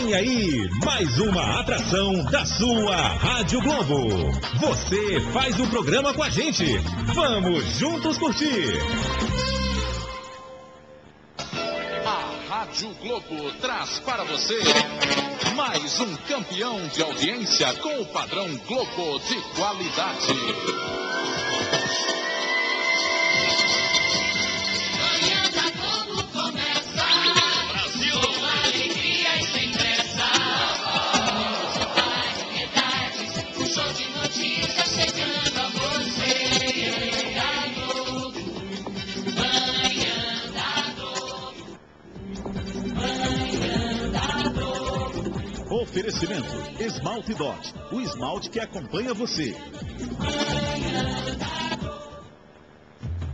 Vem aí, mais uma atração da sua Rádio Globo. Você faz o programa com a gente. Vamos juntos curtir. A Rádio Globo traz para você mais um campeão de audiência com o padrão Globo de qualidade. Oferecimento Esmalte Dot, o esmalte que acompanha você.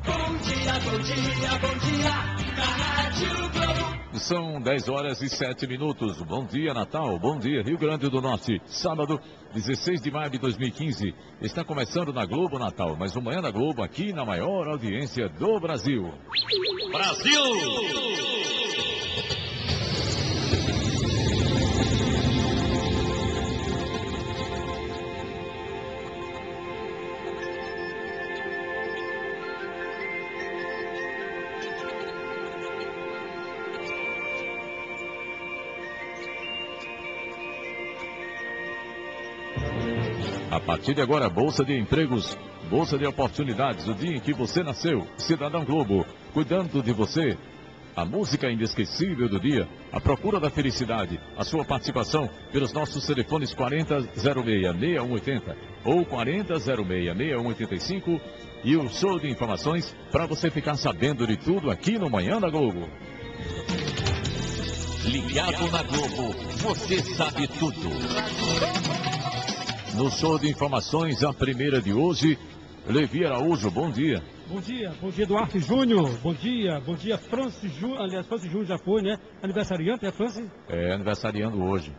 Bom dia, bom dia, bom dia, na Rádio Globo. São 10 horas e 7 minutos. Bom dia, Natal. Bom dia, Rio Grande do Norte. Sábado, 16 de maio de 2015. Está começando na Globo Natal, mas o Manhã da Globo aqui na maior audiência do Brasil. Brasil! A partir de agora, Bolsa de Empregos, Bolsa de Oportunidades, o dia em que você nasceu. Cidadão Globo, cuidando de você. A música inesquecível do dia, a procura da felicidade, a sua participação pelos nossos telefones 4006-6180 ou 4006-6185 e o show de informações para você ficar sabendo de tudo aqui no Manhã da Globo. Ligado na Globo, você sabe tudo. No show de informações, a primeira de hoje, Levi Araújo, bom dia. Bom dia Duarte Júnior, bom dia Francis Júnior, aliás, Francis Júnior já foi, né? Aniversariante, é Francis? É, aniversariando hoje.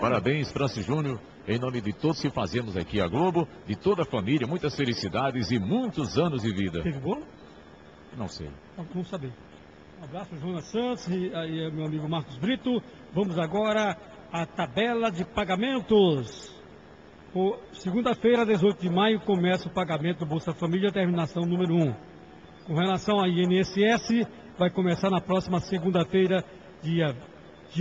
Parabéns, Francis Júnior, em nome de todos que fazemos aqui a Globo, de toda a família, muitas felicidades e muitos anos de vida. Teve bolo? Não sei. Vamos saber. Um abraço, Jonas Santos e aí, meu amigo Marcos Brito. Vamos agora à tabela de pagamentos. Segunda-feira, 18 de maio, começa o pagamento do Bolsa Família, terminação número 1. Com relação ao INSS, vai começar na próxima segunda-feira, dia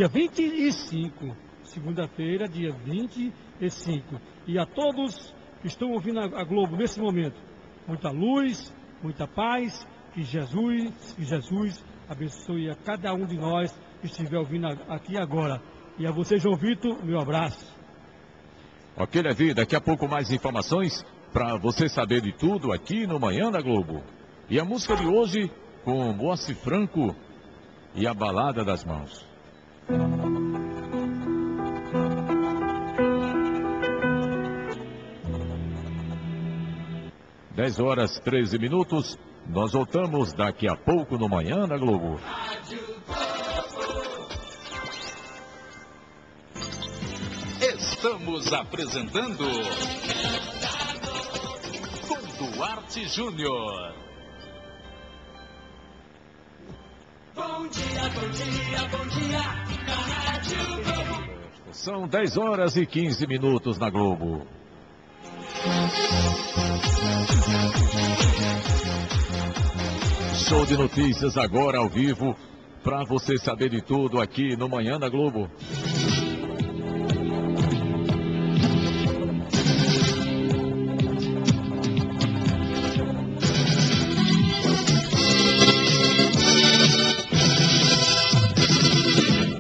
25. Segunda-feira, dia 25. E a todos que estão ouvindo a Globo nesse momento, muita luz, muita paz, que Jesus abençoe a cada um de nós que estiver ouvindo aqui agora. E a você, João Vitor, meu abraço. Ok, Levi, daqui a pouco mais informações para você saber de tudo aqui no Manhã da Globo. E a música de hoje com Moacir Franco e a Balada das Mãos. 10 horas 13 minutos. Nós voltamos daqui a pouco no Manhã da Globo. Estamos apresentando com Duarte Júnior. Bom dia, bom dia, bom dia, na Rádio Globo. São 10 horas e 15 minutos na Globo. Show de notícias agora ao vivo, para você saber de tudo aqui no Manhã da Globo.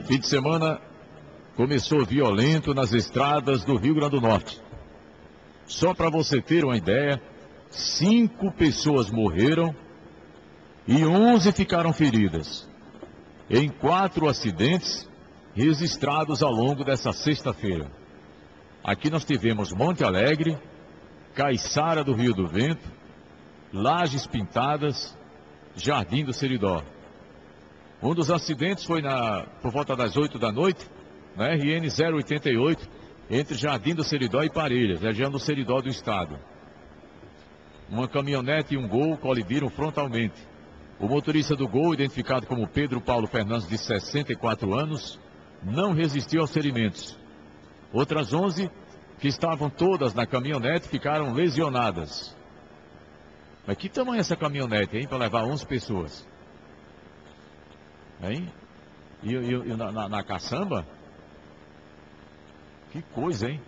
Fim de semana começou violento nas estradas do Rio Grande do Norte. Só para você ter uma ideia, 5 pessoas morreram e 11 ficaram feridas em 4 acidentes registrados ao longo dessa sexta-feira. Aqui nós tivemos Monte Alegre, Caiçara do Rio do Vento, Lajes Pintadas, Jardim do Seridó. Um dos acidentes foi por volta das 8 da noite, na RN 088, entre Jardim do Seridó e Parelhas, região do Seridó do estado. Uma caminhonete e um Gol colidiram frontalmente. O motorista do Gol, identificado como Pedro Paulo Fernandes, de 64 anos, não resistiu aos ferimentos. Outras 11, que estavam todas na caminhonete, ficaram lesionadas. Mas que tamanho é essa caminhonete, hein, para levar 11 pessoas? Hein? E na caçamba? Que coisa, hein?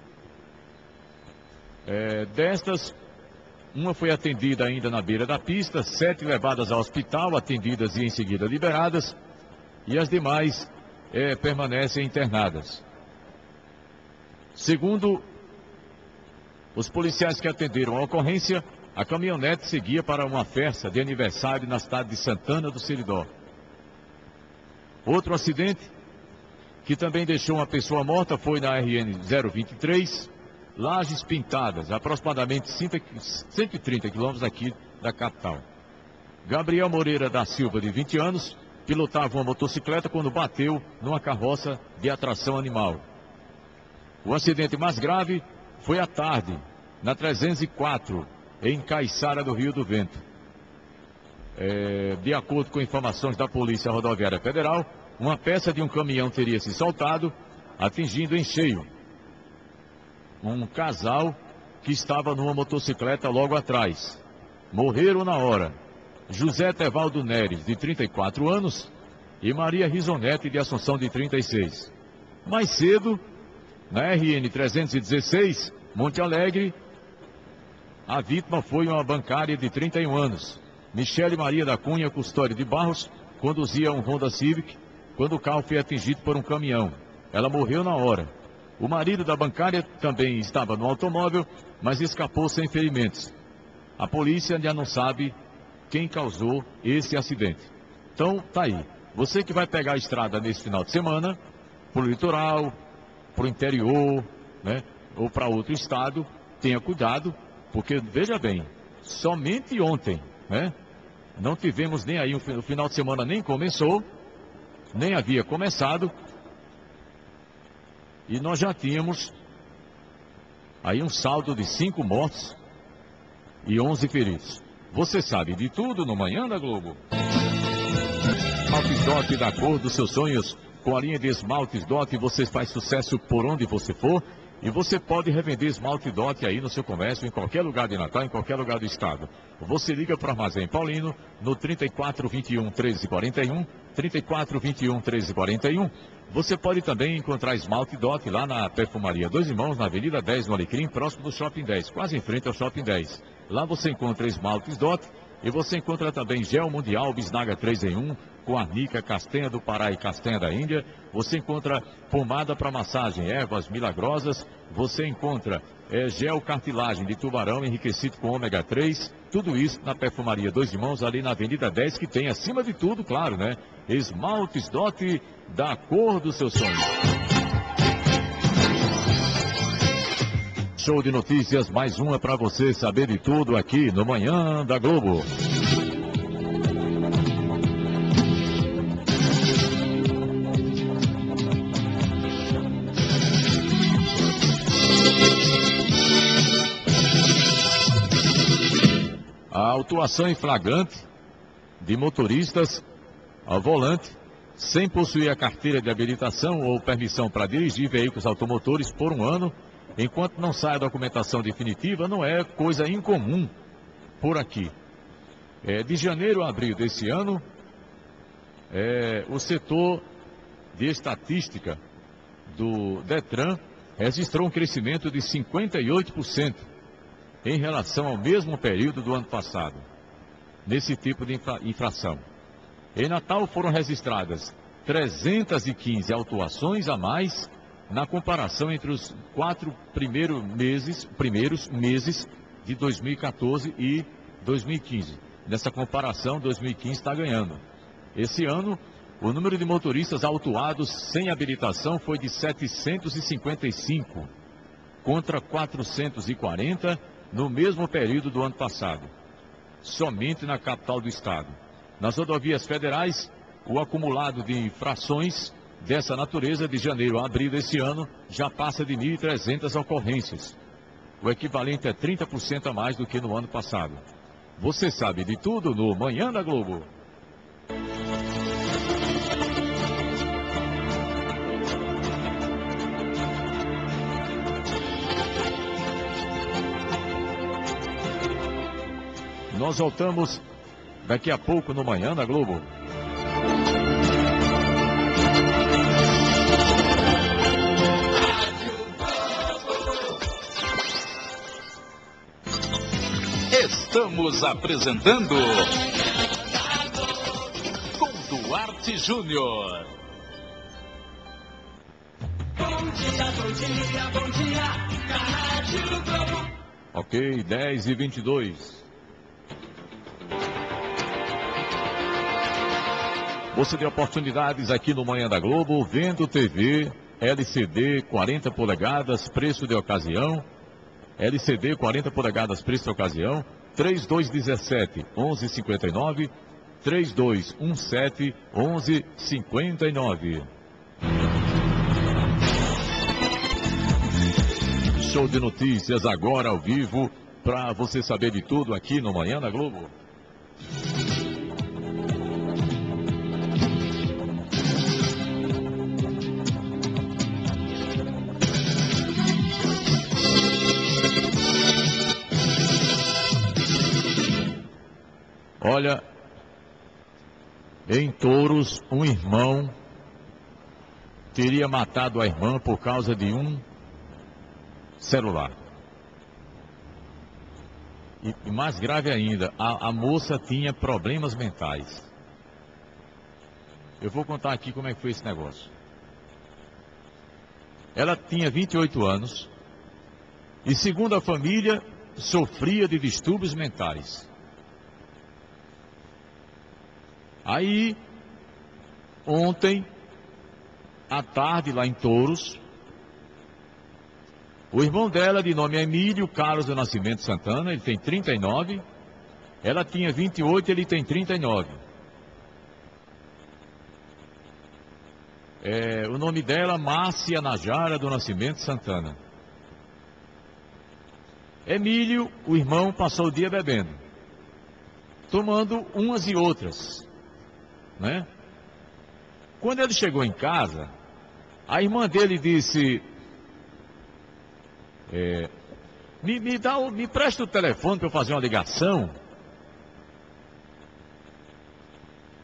Destas, uma foi atendida ainda na beira da pista, 7 levadas ao hospital, atendidas e em seguida liberadas, e as demais permanecem internadas. Segundo os policiais que atenderam a ocorrência, a caminhonete seguia para uma festa de aniversário na cidade de Santana do Seridó. Outro acidente, que também deixou uma pessoa morta, foi na RN 023, Lajes Pintadas, aproximadamente 130 quilômetros aqui da capital. Gabriel Moreira da Silva, de 20 anos, pilotava uma motocicleta quando bateu numa carroça de atração animal. O acidente mais grave foi à tarde, na 304, em Caiçara do Rio do Vento. De acordo com informações da Polícia Rodoviária Federal, uma peça de um caminhão teria se soltado, atingindo em cheio um casal que estava numa motocicleta logo atrás. Morreram na hora José Tevaldo Neres, de 34 anos, e Maria Risonete, de Assunção, de 36. Mais cedo, na RN 316, Monte Alegre, a vítima foi uma bancária de 31 anos. Michele Maria da Cunha Custódio de Barros conduzia um Honda Civic quando o carro foi atingido por um caminhão. Ela morreu na hora. O marido da bancária também estava no automóvel, mas escapou sem ferimentos. A polícia ainda não sabe quem causou esse acidente. Então, tá aí. Você que vai pegar a estrada nesse final de semana, para o litoral, para o interior, né, ou para outro estado, tenha cuidado, porque, veja bem, somente ontem, né, não tivemos nem aí, o final de semana nem começou, nem havia começado, e nós já tínhamos aí um saldo de 5 mortos e 11 feridos. Você sabe de tudo no Manhã da Globo. Esmaltes Dot, da cor dos seus sonhos. Com a linha de esmaltes Dot, você faz sucesso por onde você for. E você pode revender esmalte Dot aí no seu comércio, em qualquer lugar de Natal, em qualquer lugar do estado. Você liga para o Armazém Paulino no 3421 1341, 3421 1341. Você pode também encontrar esmalte Dot lá na Perfumaria Dois Irmãos, na Avenida 10, no Alecrim, próximo do Shopping 10, quase em frente ao Shopping 10. Lá você encontra esmaltes Dot e você encontra também Gel Mundial Bisnaga 3 em 1, com arnica, castanha do Pará e castanha da Índia. Você encontra pomada para massagem, ervas milagrosas. Você encontra gel cartilagem de tubarão enriquecido com ômega 3. Tudo isso na Perfumaria Dois Irmãos, ali na Avenida 10, que tem acima de tudo, claro, né? Esmaltes Dot, da cor dos seus sonhos. Show de notícias, mais uma para você saber de tudo aqui no Manhã da Globo. A autuação em flagrante de motoristas ao volante, sem possuir a carteira de habilitação ou permissão para dirigir veículos automotores por um ano, enquanto não sai a documentação definitiva, não é coisa incomum por aqui. De janeiro a abril desse ano, o setor de estatística do Detran registrou um crescimento de 58% em relação ao mesmo período do ano passado, nesse tipo de infração. Em Natal foram registradas 315 autuações a mais na comparação entre os 4 primeiros meses de 2014 e 2015. Nessa comparação, 2015 está ganhando. Esse ano, o número de motoristas autuados sem habilitação foi de 755, contra 440 no mesmo período do ano passado, somente na capital do estado. Nas rodovias federais, o acumulado de infrações dessa natureza de janeiro a abril desse ano já passa de 1.300 ocorrências. O equivalente é 30% a mais do que no ano passado. Você sabe de tudo no Manhã da Globo. Nós voltamos daqui a pouco no Manhã da Globo. Estamos apresentando com Duarte Júnior. Bom dia, bom dia, bom dia, na Rádio Globo. Ok, 10h22. Você tem oportunidades aqui no Manhã da Globo, vendo TV, LCD 40 polegadas, preço de ocasião. LCD 40 polegadas, preço de ocasião. 3217-1159, 3217-1159. Show de notícias agora ao vivo, para você saber de tudo aqui no Manhã da Globo. Olha, em Touros, um irmão teria matado a irmã por causa de um celular. E mais grave ainda, a moça tinha problemas mentais. Eu vou contar aqui como é que foi esse negócio. Ela tinha 28 anos e, segundo a família, sofria de distúrbios mentais. Aí, ontem, à tarde, lá em Touros, o irmão dela, de nome Emílio Carlos do Nascimento Santana, ele tem 39, ela tinha 28, ele tem 39. O nome dela, Márcia Najara do Nascimento Santana. Emílio, o irmão, passou o dia bebendo, tomando umas e outras, né? Quando ele chegou em casa, a irmã dele disse: me presta o telefone para eu fazer uma ligação.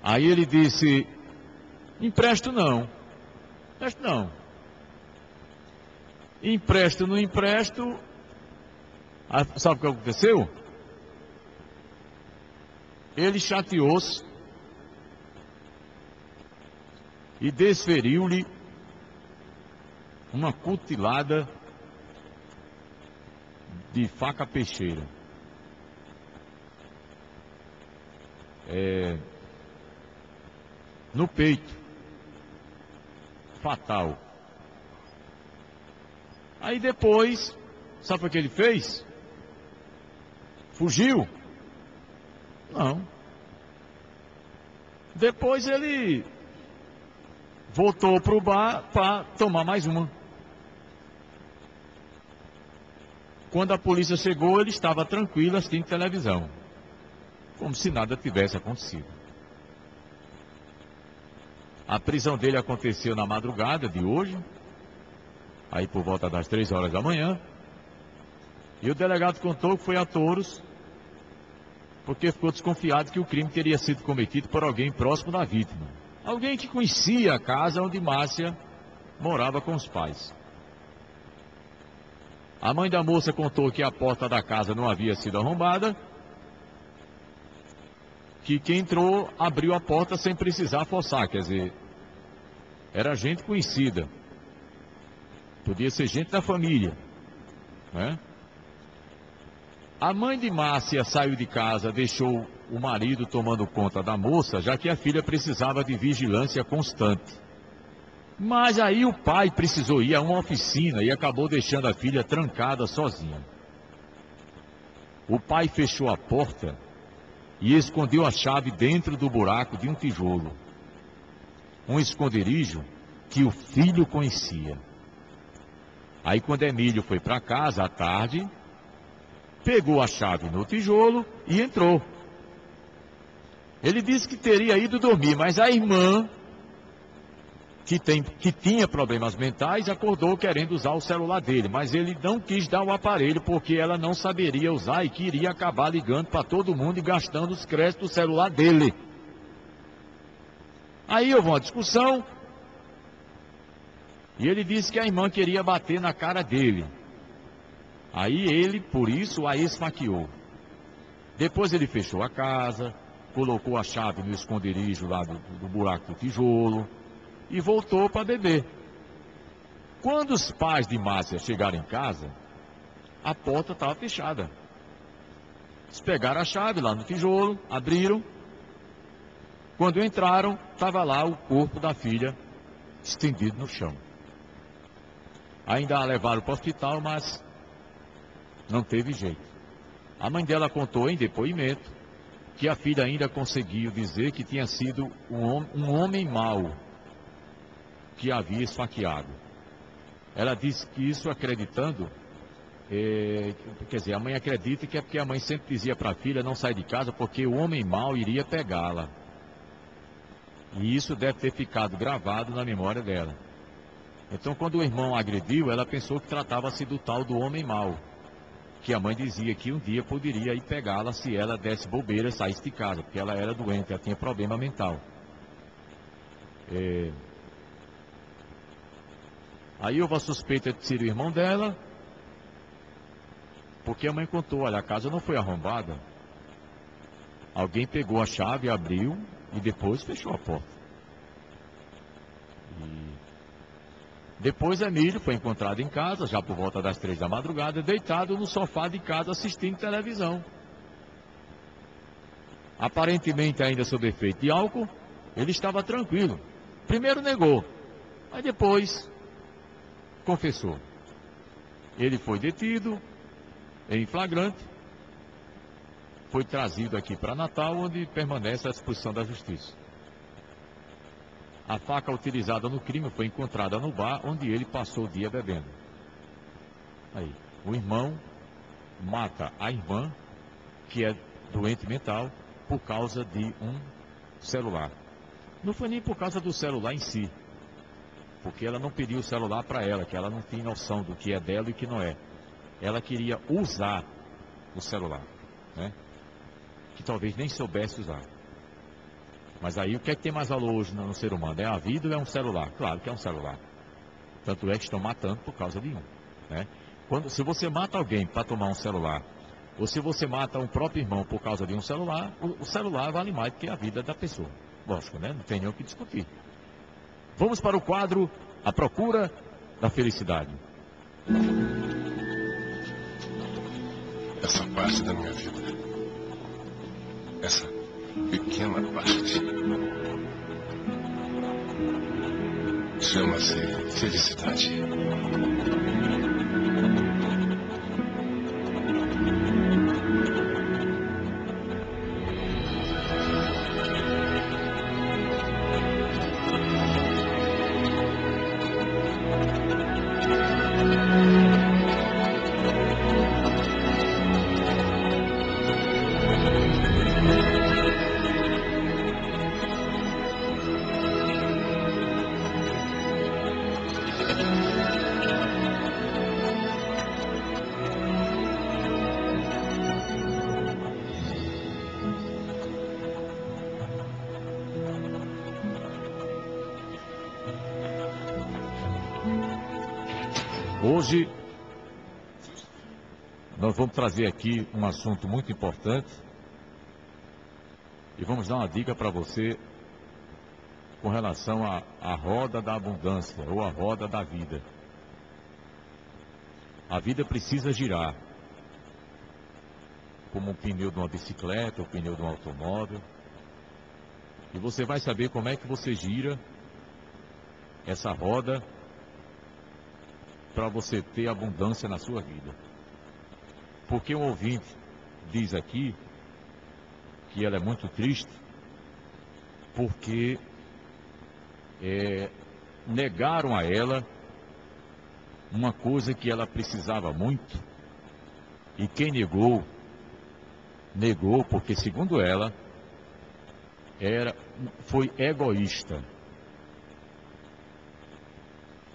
Aí ele disse: empresto não. Empresto não. Empresto, não empresto. Sabe o que aconteceu? Ele chateou-se e desferiu-lhe uma cutilada de faca peixeira. No peito. Fatal. Aí depois, sabe o que ele fez? Fugiu? Não. Depois ele voltou para o bar para tomar mais uma. Quando a polícia chegou, ele estava tranquilo assistindo televisão, como se nada tivesse acontecido. A prisão dele aconteceu na madrugada de hoje, aí por volta das 3 horas da manhã, e o delegado contou que foi a Touros, porque ficou desconfiado que o crime teria sido cometido por alguém próximo da vítima. Alguém que conhecia a casa onde Márcia morava com os pais. A mãe da moça contou que a porta da casa não havia sido arrombada, que quem entrou abriu a porta sem precisar forçar, quer dizer, era gente conhecida, podia ser gente da família, né? A mãe de Márcia saiu de casa, deixou o marido tomando conta da moça, já que a filha precisava de vigilância constante. Mas aí o pai precisou ir a uma oficina e acabou deixando a filha trancada sozinha. O pai fechou a porta e escondeu a chave dentro do buraco de um tijolo. Um esconderijo que o filho conhecia. Aí quando Emílio foi para casa à tarde, pegou a chave no tijolo e entrou. Ele disse que teria ido dormir, mas a irmã que tinha problemas mentais, acordou querendo usar o celular dele, mas ele não quis dar o aparelho porque ela não saberia usar e queria acabar ligando para todo mundo e gastando os créditos do celular dele. Aí houve uma discussão e ele disse que a irmã queria bater na cara dele. Aí ele, por isso, a esfaqueou. Depois ele fechou a casa, colocou a chave no esconderijo lá do buraco do tijolo e voltou para beber. Quando os pais de Márcia chegaram em casa, a porta estava fechada. Eles pegaram a chave lá no tijolo, abriram. Quando entraram, estava lá o corpo da filha estendido no chão. Ainda a levaram para o hospital, mas não teve jeito. A mãe dela contou em depoimento que a filha ainda conseguiu dizer que tinha sido um homem mau que a havia esfaqueado. Ela disse que isso acreditando, quer dizer, a mãe acredita que é porque a mãe sempre dizia para a filha não sair de casa porque o homem mau iria pegá-la. E isso deve ter ficado gravado na memória dela. Então, quando o irmão a agrediu, ela pensou que tratava-se do tal do homem mau, que a mãe dizia que um dia poderia ir pegá-la se ela desse bobeira e saísse de casa, porque ela era doente, ela tinha problema mental. Aí houve a suspeita de ser o irmão dela, porque a mãe contou, olha, a casa não foi arrombada. Alguém pegou a chave, abriu e depois fechou a porta. Depois Emílio foi encontrado em casa, já por volta das 3 da madrugada, deitado no sofá de casa assistindo televisão. Aparentemente ainda sob efeito de álcool, ele estava tranquilo. Primeiro negou, mas depois confessou. Ele foi detido em flagrante, foi trazido aqui para Natal, onde permanece à disposição da justiça. A faca utilizada no crime foi encontrada no bar onde ele passou o dia bebendo. Aí, o irmão mata a irmã, que é doente mental, por causa de um celular. Não foi nem por causa do celular em si, porque ela não pediu o celular para ela, que ela não tinha noção do que é dela e o que não é. Ela queria usar o celular, né? Que talvez nem soubesse usar. Mas aí o que é que tem mais valor hoje no ser humano? É a vida ou é um celular? Claro que é um celular. Tanto é que estão matando por causa de um, né? Se você mata alguém para tomar um celular, ou se você mata um próprio irmão por causa de um celular, o celular vale mais do que a vida da pessoa. Lógico, né? Não tem nem o que discutir. Vamos para o quadro A Procura da Felicidade. Essa parte da minha vida, essa pequena parte, chama-se felicidade. Hoje, nós vamos trazer aqui um assunto muito importante e vamos dar uma dica para você com relação à roda da abundância ou à roda da vida. A vida precisa girar, como um pneu de uma bicicleta, ou pneu de um automóvel, e você vai saber como é que você gira essa roda para você ter abundância na sua vida. Porque um ouvinte diz aqui que ela é muito triste porque negaram a ela uma coisa que ela precisava muito, e quem negou porque, segundo ela, foi egoísta.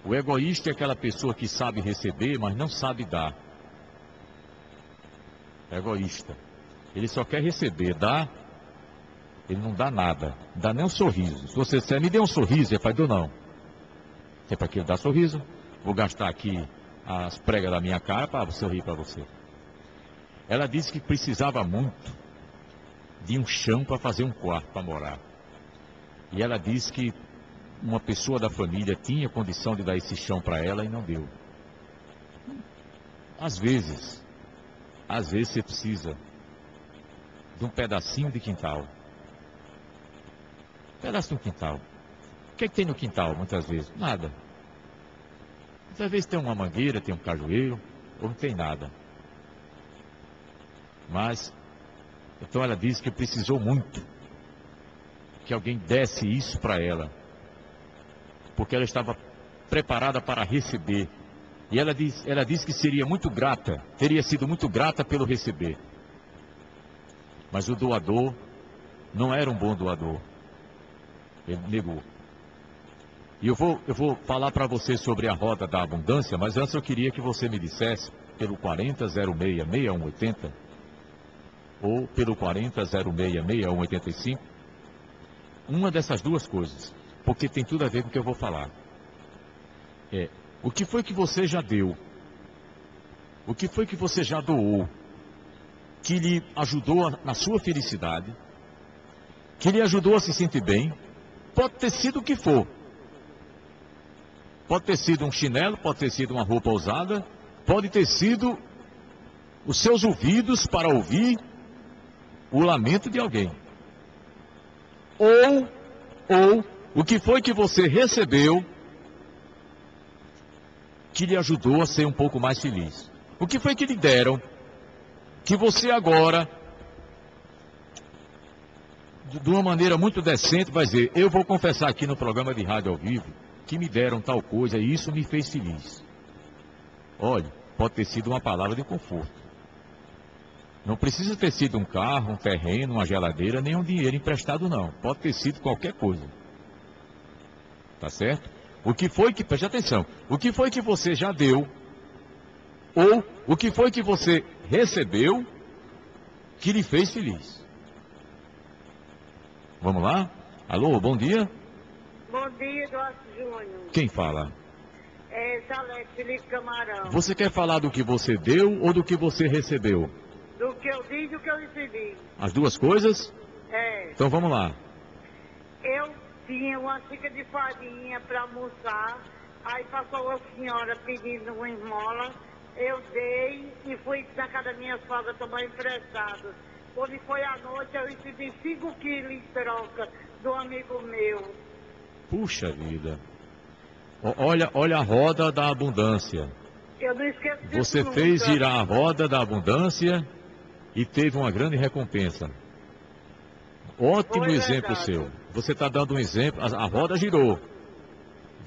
O egoísta é aquela pessoa que sabe receber, mas não sabe dar. Egoísta. Ele só quer receber, dá. Ele não dá nada. Não dá nem um sorriso. Se você disser, me dê um sorriso, é para deu não. É para que ele dá sorriso. Vou gastar aqui as pregas da minha cara para sorrir para você. Ela disse que precisava muito de um chão para fazer um quarto para morar. E ela disse que uma pessoa da família tinha condição de dar esse chão para ela e não deu. Às vezes você precisa de um pedacinho de quintal. Um pedaço de um quintal. O que é que tem no quintal, muitas vezes? Nada. Muitas vezes tem uma mangueira, tem um cajueiro, ou não tem nada. Mas, então ela disse que precisou muito que alguém desse isso para ela. Porque ela estava preparada para receber. E ela disse que seria muito grata, teria sido muito grata pelo receber. Mas o doador não era um bom doador. Ele negou. E eu vou falar para você sobre a roda da abundância, mas antes eu queria que você me dissesse, pelo 4006-6180, ou pelo 4006-6185, uma dessas duas coisas, porque tem tudo a ver com o que eu vou falar. O que foi que você já deu? O que foi que você já doou? Que lhe ajudou na sua felicidade? Que lhe ajudou a se sentir bem? Pode ter sido o que for. Pode ter sido um chinelo, pode ter sido uma roupa usada, pode ter sido os seus ouvidos para ouvir o lamento de alguém. Ou o que foi que você recebeu que lhe ajudou a ser um pouco mais feliz? O que foi que lhe deram que você agora, de uma maneira muito decente, vai dizer, eu vou confessar aqui no programa de rádio ao vivo que me deram tal coisa e isso me fez feliz. Olha, pode ter sido uma palavra de conforto. Não precisa ter sido um carro, um terreno, uma geladeira, nem um dinheiro emprestado não. Pode ter sido qualquer coisa. Tá certo? O que foi que, preste atenção, o que foi que você já deu, ou o que foi que você recebeu, que lhe fez feliz? Vamos lá? Alô, bom dia. Bom dia, Eduardo Júnior. Quem fala? É Salete Felipe Camarão. Você quer falar do que você deu ou do que você recebeu? Do que eu dei e do que eu recebi. As duas coisas? É. Então vamos lá. Eu tinha uma xícara de farinha para almoçar, aí passou a senhora pedindo uma esmola, eu dei e fui na casa da minha sogra tomar emprestado. Quando foi à noite, eu recebi 5 quilos em troca do amigo meu. Puxa vida. Olha a roda da abundância. Eu não esqueço disso Você nunca. fez girar a roda da abundância e teve uma grande recompensa. Ótimo Foi exemplo verdade. seu. Você está dando um exemplo. A roda girou.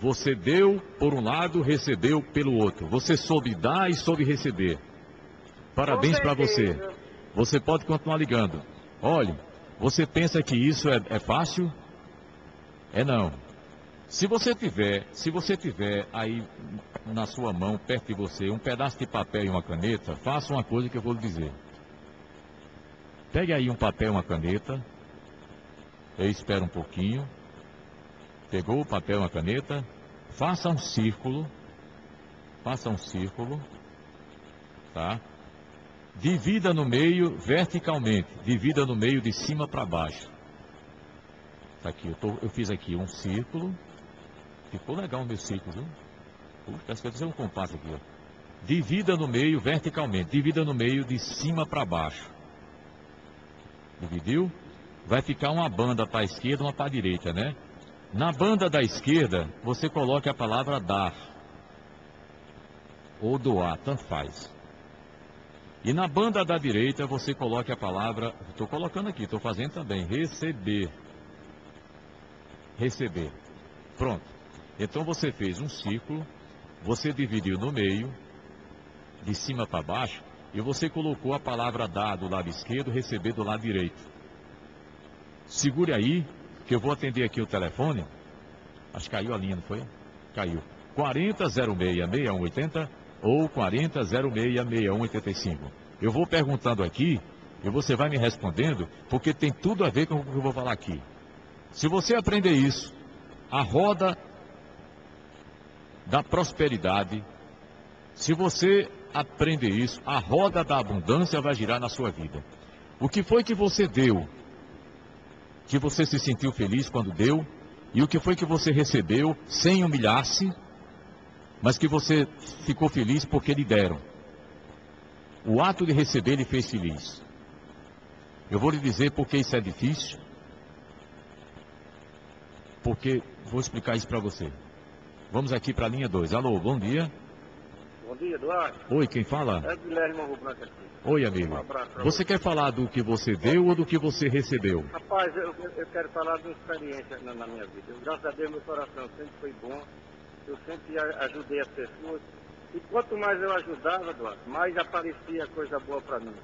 Você deu por um lado, recebeu pelo outro. Você soube dar e soube receber. Parabéns para você. Você pode continuar ligando. Olha, você pensa que isso é fácil? É não. Se você tiver aí na sua mão, perto de você, um pedaço de papel e uma caneta, faça uma coisa que eu vou lhe dizer. Pegue aí um papel e uma caneta. Eu espero um pouquinho. Pegou o papel e uma caneta. Faça um círculo. Tá? Divida no meio verticalmente. Divida no meio de cima para baixo. Tá aqui, eu fiz aqui um círculo. Ficou legal o meu círculo, viu? Parece que eu vou fazer um compasso aqui, ó. Divida no meio verticalmente. Divida no meio de cima para baixo. Dividiu? Vai ficar uma banda para a esquerda e uma para a direita, né? Na banda da esquerda, você coloca a palavra dar. Ou doar, tanto faz. E na banda da direita, você coloca a palavra, estou colocando aqui, estou fazendo também, receber. Receber. Pronto. Então você fez um círculo, você dividiu no meio, de cima para baixo, e você colocou a palavra dar do lado esquerdo, receber do lado direito. Segure aí, que eu vou atender aqui o telefone. Acho que caiu a linha, não foi? Caiu. 4006-6180 ou 4006-6185. Eu vou perguntando aqui e você vai me respondendo, porque tem tudo a ver com o que eu vou falar aqui. Se você aprender isso, a roda da prosperidade, se você aprender isso, a roda da abundância vai girar na sua vida. O que foi que você deu, que você se sentiu feliz quando deu, e o que foi que você recebeu sem humilhar-se, mas que você ficou feliz porque lhe deram. O ato de receber lhe fez feliz. Eu vou lhe dizer por que isso é difícil, porque vou explicar isso para você. Vamos aqui para a linha 2. Alô, bom dia. Bom dia, Eduardo. Oi, quem fala? É Guilherme Morro Branco aqui. Oi, amigo. Um abraço pra Você quer falar do que você deu ou do que você recebeu? Rapaz, eu quero falar de uma experiência na minha vida. Graças a Deus, meu coração sempre foi bom. Eu sempre ajudei as pessoas. E quanto mais eu ajudava, Eduardo, mais aparecia coisa boa para mim.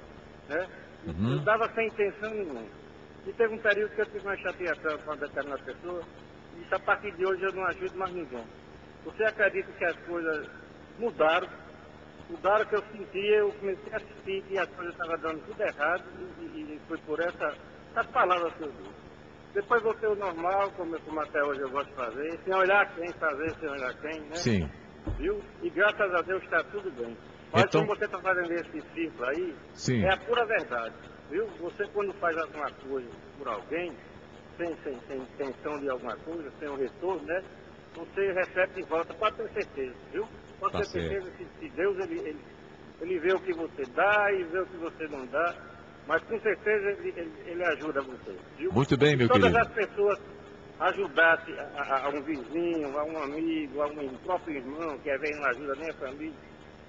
Né? Eu dava sem intenção nenhuma. E teve um período que eu tive uma chateação com uma determinada pessoa. E a partir de hoje eu não ajudo mais ninguém. Você acredita que as coisas mudaram? Mudaram que eu sentia, eu comecei a sentir que as coisas estavam dando tudo errado e foi por essas palavras que eu disse. Depois voltei ao normal, como até hoje eu gosto de fazer, sem olhar quem fazer, sem olhar quem, né? Sim. Viu? E graças a Deus está tudo bem. Mas Então... como você está fazendo esse ciclo aí, Sim. é a pura verdade. Viu? Você quando faz alguma coisa por alguém, sem intenção de alguma coisa, sem um retorno, né? Você recebe de volta, pode ter certeza, viu? Pode ter certeza que Deus, ele vê o que você dá e vê o que você não dá, mas com certeza ele ajuda você, viu? Muito bem, meu querido. querido. Todas as pessoas ajudassem a um vizinho, a um amigo, a um próprio irmão, que às vezes não ajuda nem a família,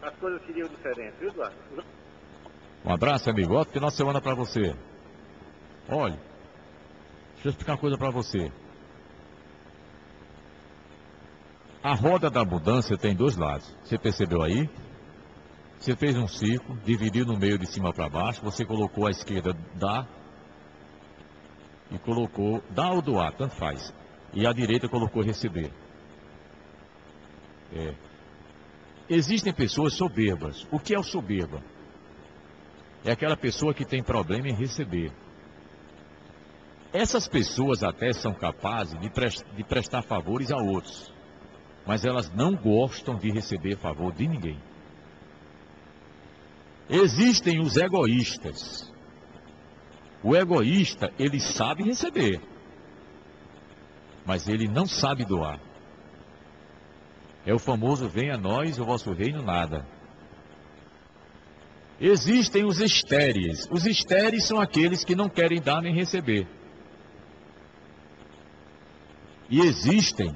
as coisas seriam diferentes, viu, Eduardo? Um abraço, amigo. Ótimo final de semana para você. Olha, deixa eu explicar uma coisa para você. A roda da abundância tem dois lados. Você percebeu aí? Você fez um círculo, dividiu no meio de cima para baixo, você colocou à esquerda dá e colocou dá ou doar, tanto faz. E à direita colocou receber. Existem pessoas soberbas. O que é o soberba? É aquela pessoa que tem problema em receber. Essas pessoas até são capazes de prestar favores a outros, mas elas não gostam de receber favor de ninguém. Existem os egoístas. O egoísta, ele sabe receber, mas ele não sabe doar. É o famoso venha a nós o vosso reino nada. Existem os estéreis. Os estéreis são aqueles que não querem dar nem receber. E existem,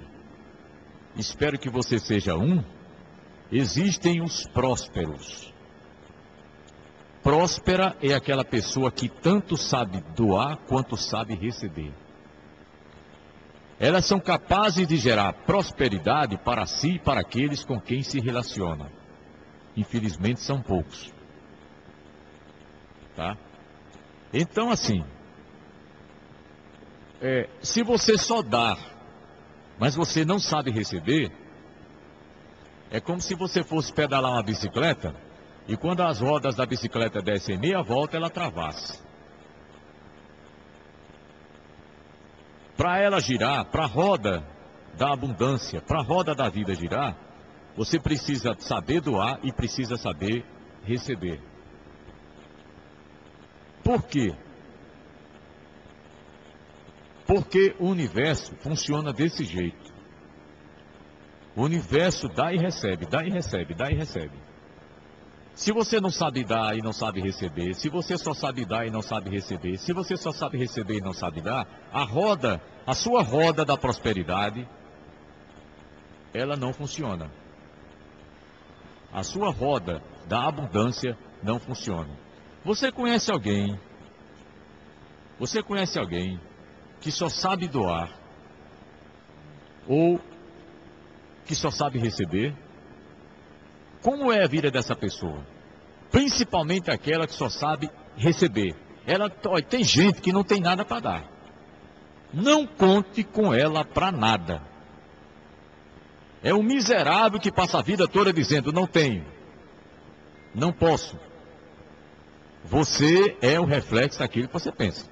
espero que você seja um, existem os prósperos. Próspera é aquela pessoa que tanto sabe doar quanto sabe receber. Elas são capazes de gerar prosperidade para si e para aqueles com quem se relacionam. Infelizmente são poucos. Tá? Então assim, se você só dá, mas você não sabe receber, é como se você fosse pedalar uma bicicleta e quando as rodas da bicicleta dessem meia volta, ela travasse. Para ela girar, para a roda da abundância, para a roda da vida girar, você precisa saber doar e precisa saber receber. Por quê? Porque o universo funciona desse jeito. O universo dá e recebe, dá e recebe, dá e recebe. Se você não sabe dar e não sabe receber, se você só sabe dar e não sabe receber, se você só sabe receber e não sabe dar, a sua roda da prosperidade, ela não funciona. A sua roda da abundância não funciona. Você conhece alguém que só sabe doar ou que só sabe receber? Como é a vida dessa pessoa? Principalmente aquela que só sabe receber. Tem gente que não tem nada para dar. Não conte com ela para nada. É um miserável que passa a vida toda dizendo, não tenho, não posso. Você é o reflexo daquilo que você pensa.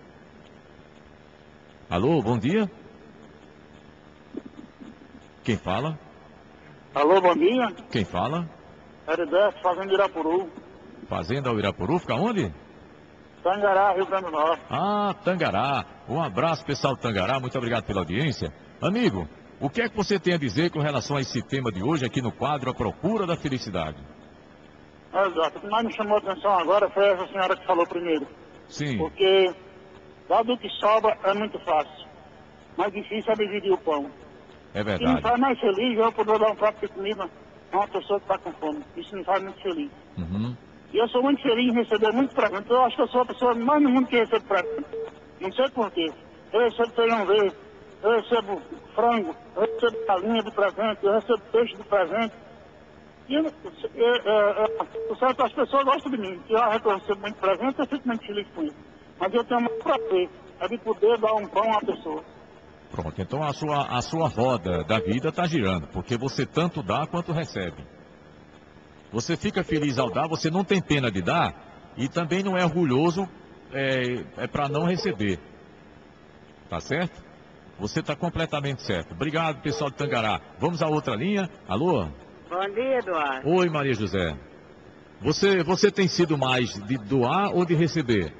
Alô, bom dia. Quem fala? Alô, bom dia. Quem fala? Heriberto, Fazenda Irapuru. Fazenda Irapuru, fica onde? Tangará, Rio Grande do Norte. Ah, Tangará. Um abraço, pessoal de Tangará. Muito obrigado pela audiência. Amigo, o que é que você tem a dizer com relação a esse tema de hoje aqui no quadro A Procura da Felicidade? Exato. O que mais me chamou a atenção agora foi essa senhora que falou primeiro. Sim. Porque, dado o que sobra, é muito fácil. Mais difícil é dividir o pão. É E me verdade. faz mais feliz eu poder dar um prato de comida a uma pessoa que está com fome. Isso me faz muito feliz. Uhum. E eu sou muito feliz em receber muito presente. Eu acho que eu sou a pessoa mais no mundo que recebe presente. Não sei porquê. Eu recebo feijão verde, eu recebo frango, eu recebo galinha de presente, eu recebo peixe de presente. E as pessoas gostam de mim. E eu recebo muito presente, eu fico muito feliz com isso. Mas eu tenho muito prazer, é de poder dar um pão à pessoa. Pronto, então a sua roda da vida está girando, porque você tanto dá quanto recebe. Você fica feliz ao dar, você não tem pena de dar e também não é orgulhoso para não receber. Tá certo? Você está completamente certo. Obrigado, pessoal de Tangará. Vamos à outra linha. Alô? Bom dia, Eduardo. Oi, Maria José. Você tem sido mais de doar ou de receber?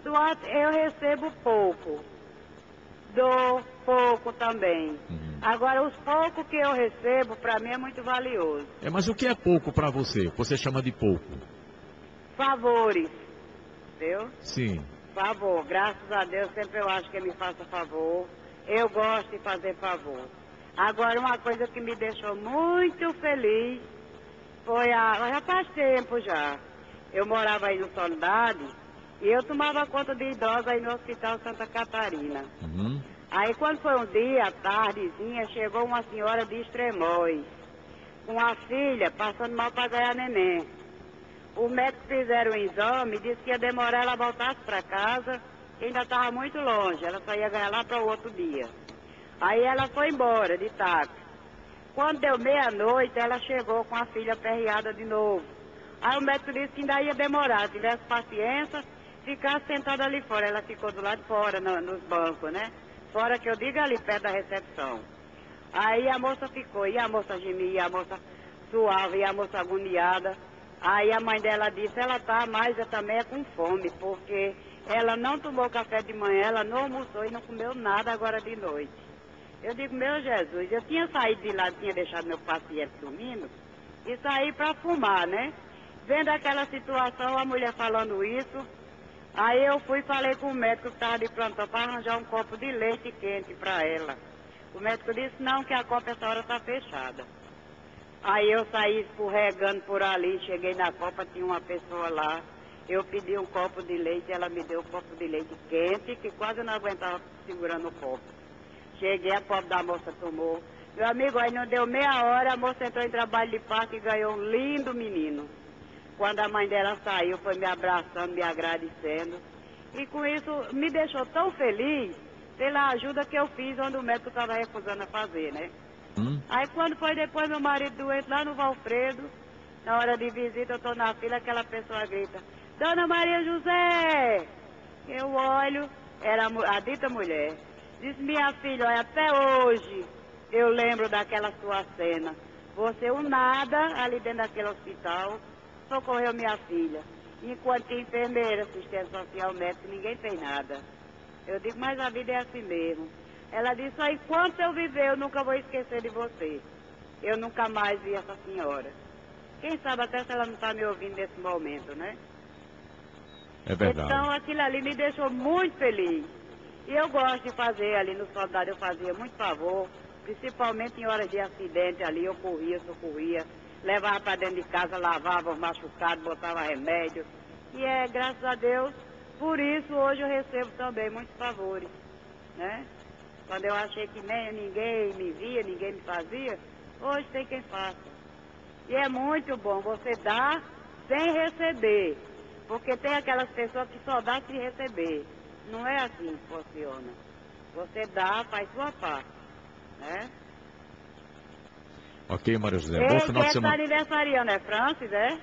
Eduardo, eu recebo pouco. Dou pouco também. Agora, os poucos que eu recebo, para mim, é muito valioso. Mas o que é pouco para você? Você chama de pouco? Favores. Entendeu? Sim. Favor. Graças a Deus, sempre eu acho que ele me faça favor. Eu gosto de fazer favor. Agora, uma coisa que me deixou muito feliz foi já faz tempo já. Eu morava aí no Soledade e eu tomava conta de idosos aí no Hospital Santa Catarina. Uhum. Aí quando foi um dia, à tardezinha, chegou uma senhora de Extremóis, com a filha passando mal para ganhar neném. O médico fizeram um exame e disse que ia demorar ela voltasse para casa, que ainda estava muito longe, ela só ia ganhar lá para o outro dia. Aí ela foi embora de táxi. Quando deu meia-noite, ela chegou com a filha aperreada de novo. Aí o médico disse que ainda ia demorar, se tivesse paciência, ficasse sentada ali fora. Ela ficou do lado de fora, nos bancos, né? Fora que eu digo ali perto da recepção. Aí a moça ficou, e a moça gemia, e a moça suava, e a moça agoniada. Aí a mãe dela disse, ela tá, mas ela também é com fome, porque ela não tomou café de manhã, ela não almoçou e não comeu nada agora de noite. Eu digo, meu Jesus, eu tinha saído de lá, tinha deixado meu paciente dormindo, e saí para fumar, né? Vendo aquela situação, a mulher falando isso, aí eu fui e falei com o médico que estava de plantão para arranjar um copo de leite quente para ela. O médico disse, não, que a copa essa hora está fechada. Aí eu saí escorregando por ali, cheguei na copa, tinha uma pessoa lá. Eu pedi um copo de leite, ela me deu um copo de leite quente, que quase eu não aguentava segurando o copo. Cheguei, a pobre da moça tomou. Meu amigo, aí não deu meia hora, a moça entrou em trabalho de parto e ganhou um lindo menino. Quando a mãe dela saiu, foi me abraçando, me agradecendo. E com isso, me deixou tão feliz pela ajuda que eu fiz, onde o médico estava recusando a fazer, né? Aí quando foi depois meu marido doente lá no Valfredo, na hora de visita, eu estou na fila, aquela pessoa grita, Dona Maria José! Eu olho, era a dita mulher. Disse, minha filha, olha, até hoje eu lembro daquela sua cena. Você, o nada, ali dentro daquele hospital, socorreu minha filha. Enquanto enfermeira, assistente social, médico, ninguém fez nada. Eu digo, mas a vida é assim mesmo. Ela disse, ó, enquanto eu viver, eu nunca vou esquecer de você. Eu nunca mais vi essa senhora. Quem sabe até se ela não está me ouvindo nesse momento, né? É verdade. Então, aquilo ali me deixou muito feliz. E eu gosto de fazer ali no Soldado, eu fazia muito favor, principalmente em horas de acidente ali, eu corria, socorria, levava para dentro de casa, lavava os machucados, botava remédio. E graças a Deus, por isso hoje eu recebo também muitos favores, né? Quando eu achei que nem ninguém me via, ninguém me fazia, hoje tem quem faça. E é muito bom você dar sem receber, porque tem aquelas pessoas que só dá sem receber. Não é assim que funciona. Você dá, faz sua parte, né? Ok, Maria José. Bom final de Quem semana. está aniversariando é Francis, é?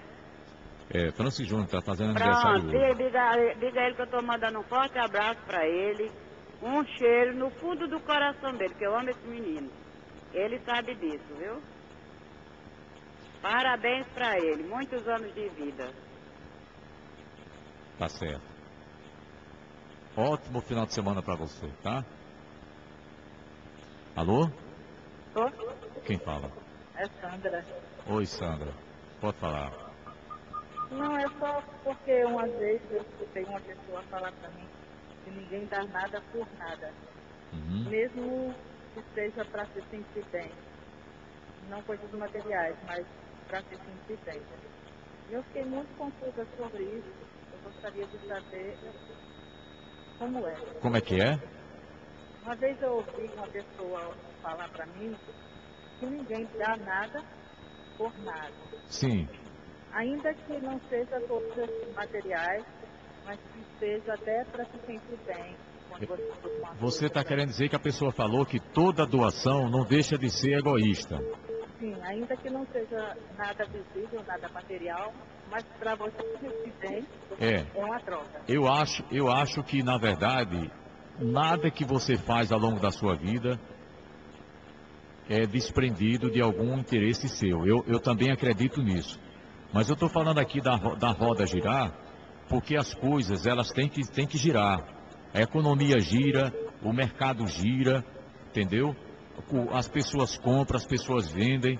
É, Francis Júnior está fazendo aniversário Pronto, hoje. diga a ele que eu estou mandando um forte abraço para ele, um cheiro no fundo do coração dele, que eu amo esse menino. Ele sabe disso, viu? Parabéns para ele, muitos anos de vida. Tá certo. Ótimo final de semana para você, tá? Alô? Tô? Quem fala? É Sandra. Oi, Sandra. Pode falar. Não, é só porque uma vez eu escutei uma pessoa falar para mim que ninguém dá nada por nada. Mesmo que seja para se sentir bem. Não coisas materiais, mas para se sentir bem. Eu fiquei muito confusa sobre isso. Eu gostaria de saber como é. Como é que é? Uma vez eu ouvi uma pessoa falar para mim que ninguém dá nada por nada. Sim. Ainda que não seja coisas materiais, mas que seja até para se sentir bem. Quando Você está querendo dizer que a pessoa falou que toda doação não deixa de ser egoísta. Sim, ainda que não seja nada visível, nada material, mas para você se sentir bem, é uma troca. Eu acho que, na verdade, nada que você faz ao longo da sua vida é desprendido de algum interesse seu. Eu também acredito nisso. Mas eu estou falando aqui da roda girar, porque as coisas elas têm que girar. A economia gira, o mercado gira, entendeu? As pessoas compram, as pessoas vendem.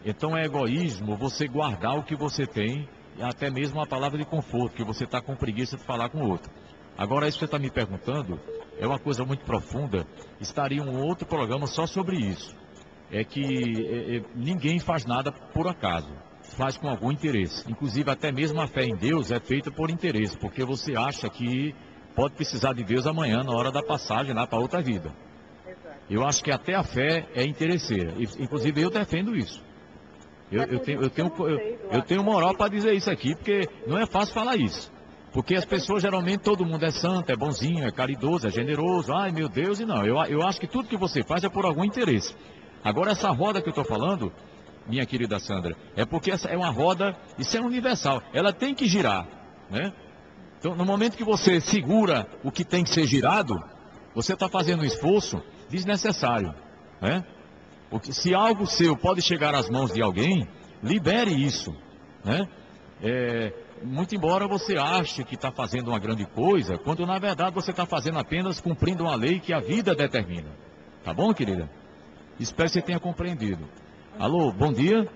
Então é egoísmo você guardar o que você tem, até mesmo uma palavra de conforto, que você está com preguiça de falar com o outro. Agora, isso que você está me perguntando é uma coisa muito profunda. Estaria um outro programa só sobre isso. É que ninguém faz nada por acaso. Faz com algum interesse. Inclusive, até mesmo a fé em Deus é feita por interesse, porque você acha que pode precisar de Deus amanhã, na hora da passagem lá para outra vida. Eu acho que até a fé é interesseira. Inclusive, eu defendo isso. Eu tenho moral para dizer isso aqui, porque não é fácil falar isso. Porque as pessoas, geralmente, todo mundo é santo, é bonzinho, é caridoso, é generoso. Ai, meu Deus, e não. Eu acho que tudo que você faz é por algum interesse. Agora, essa roda que eu estou falando, minha querida Sandra, é porque essa é uma roda, isso é universal. Ela tem que girar, né? Então, no momento que você segura o que tem que ser girado, você está fazendo um esforço desnecessário, né? Se algo seu pode chegar às mãos de alguém, libere isso, né? Muito embora você ache que está fazendo uma grande coisa, quando na verdade você está fazendo apenas cumprindo uma lei que a vida determina. Tá bom, querida? Espero que você tenha compreendido. Alô, bom dia.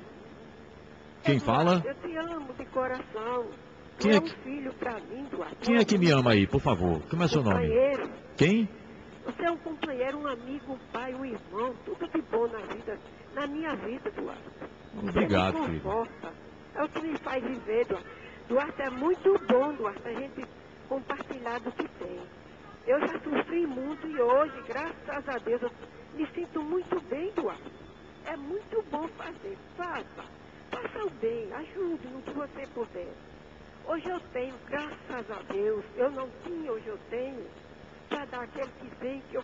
Quem fala? Eu te amo de coração. Quem é que... filho pra mim, Duarte. Quem é que me ama aí, por favor? Como é seu nome? Companheiro. Quem? Você é um companheiro, um amigo, um pai, um irmão, tudo de bom na vida, na minha vida, Duarte. Obrigado, Você me querido. conforta. É o que me faz viver, Duarte. Duarte, é muito bom, Duarte, a gente compartilhar do que tem. Eu já sofri muito e hoje, graças a Deus, eu me sinto muito bem, Duarte. É muito bom fazer. Faça o bem, ajude no que você puder. Hoje eu tenho, graças a Deus, eu não tinha, hoje eu tenho, para dar aquele que vem, que eu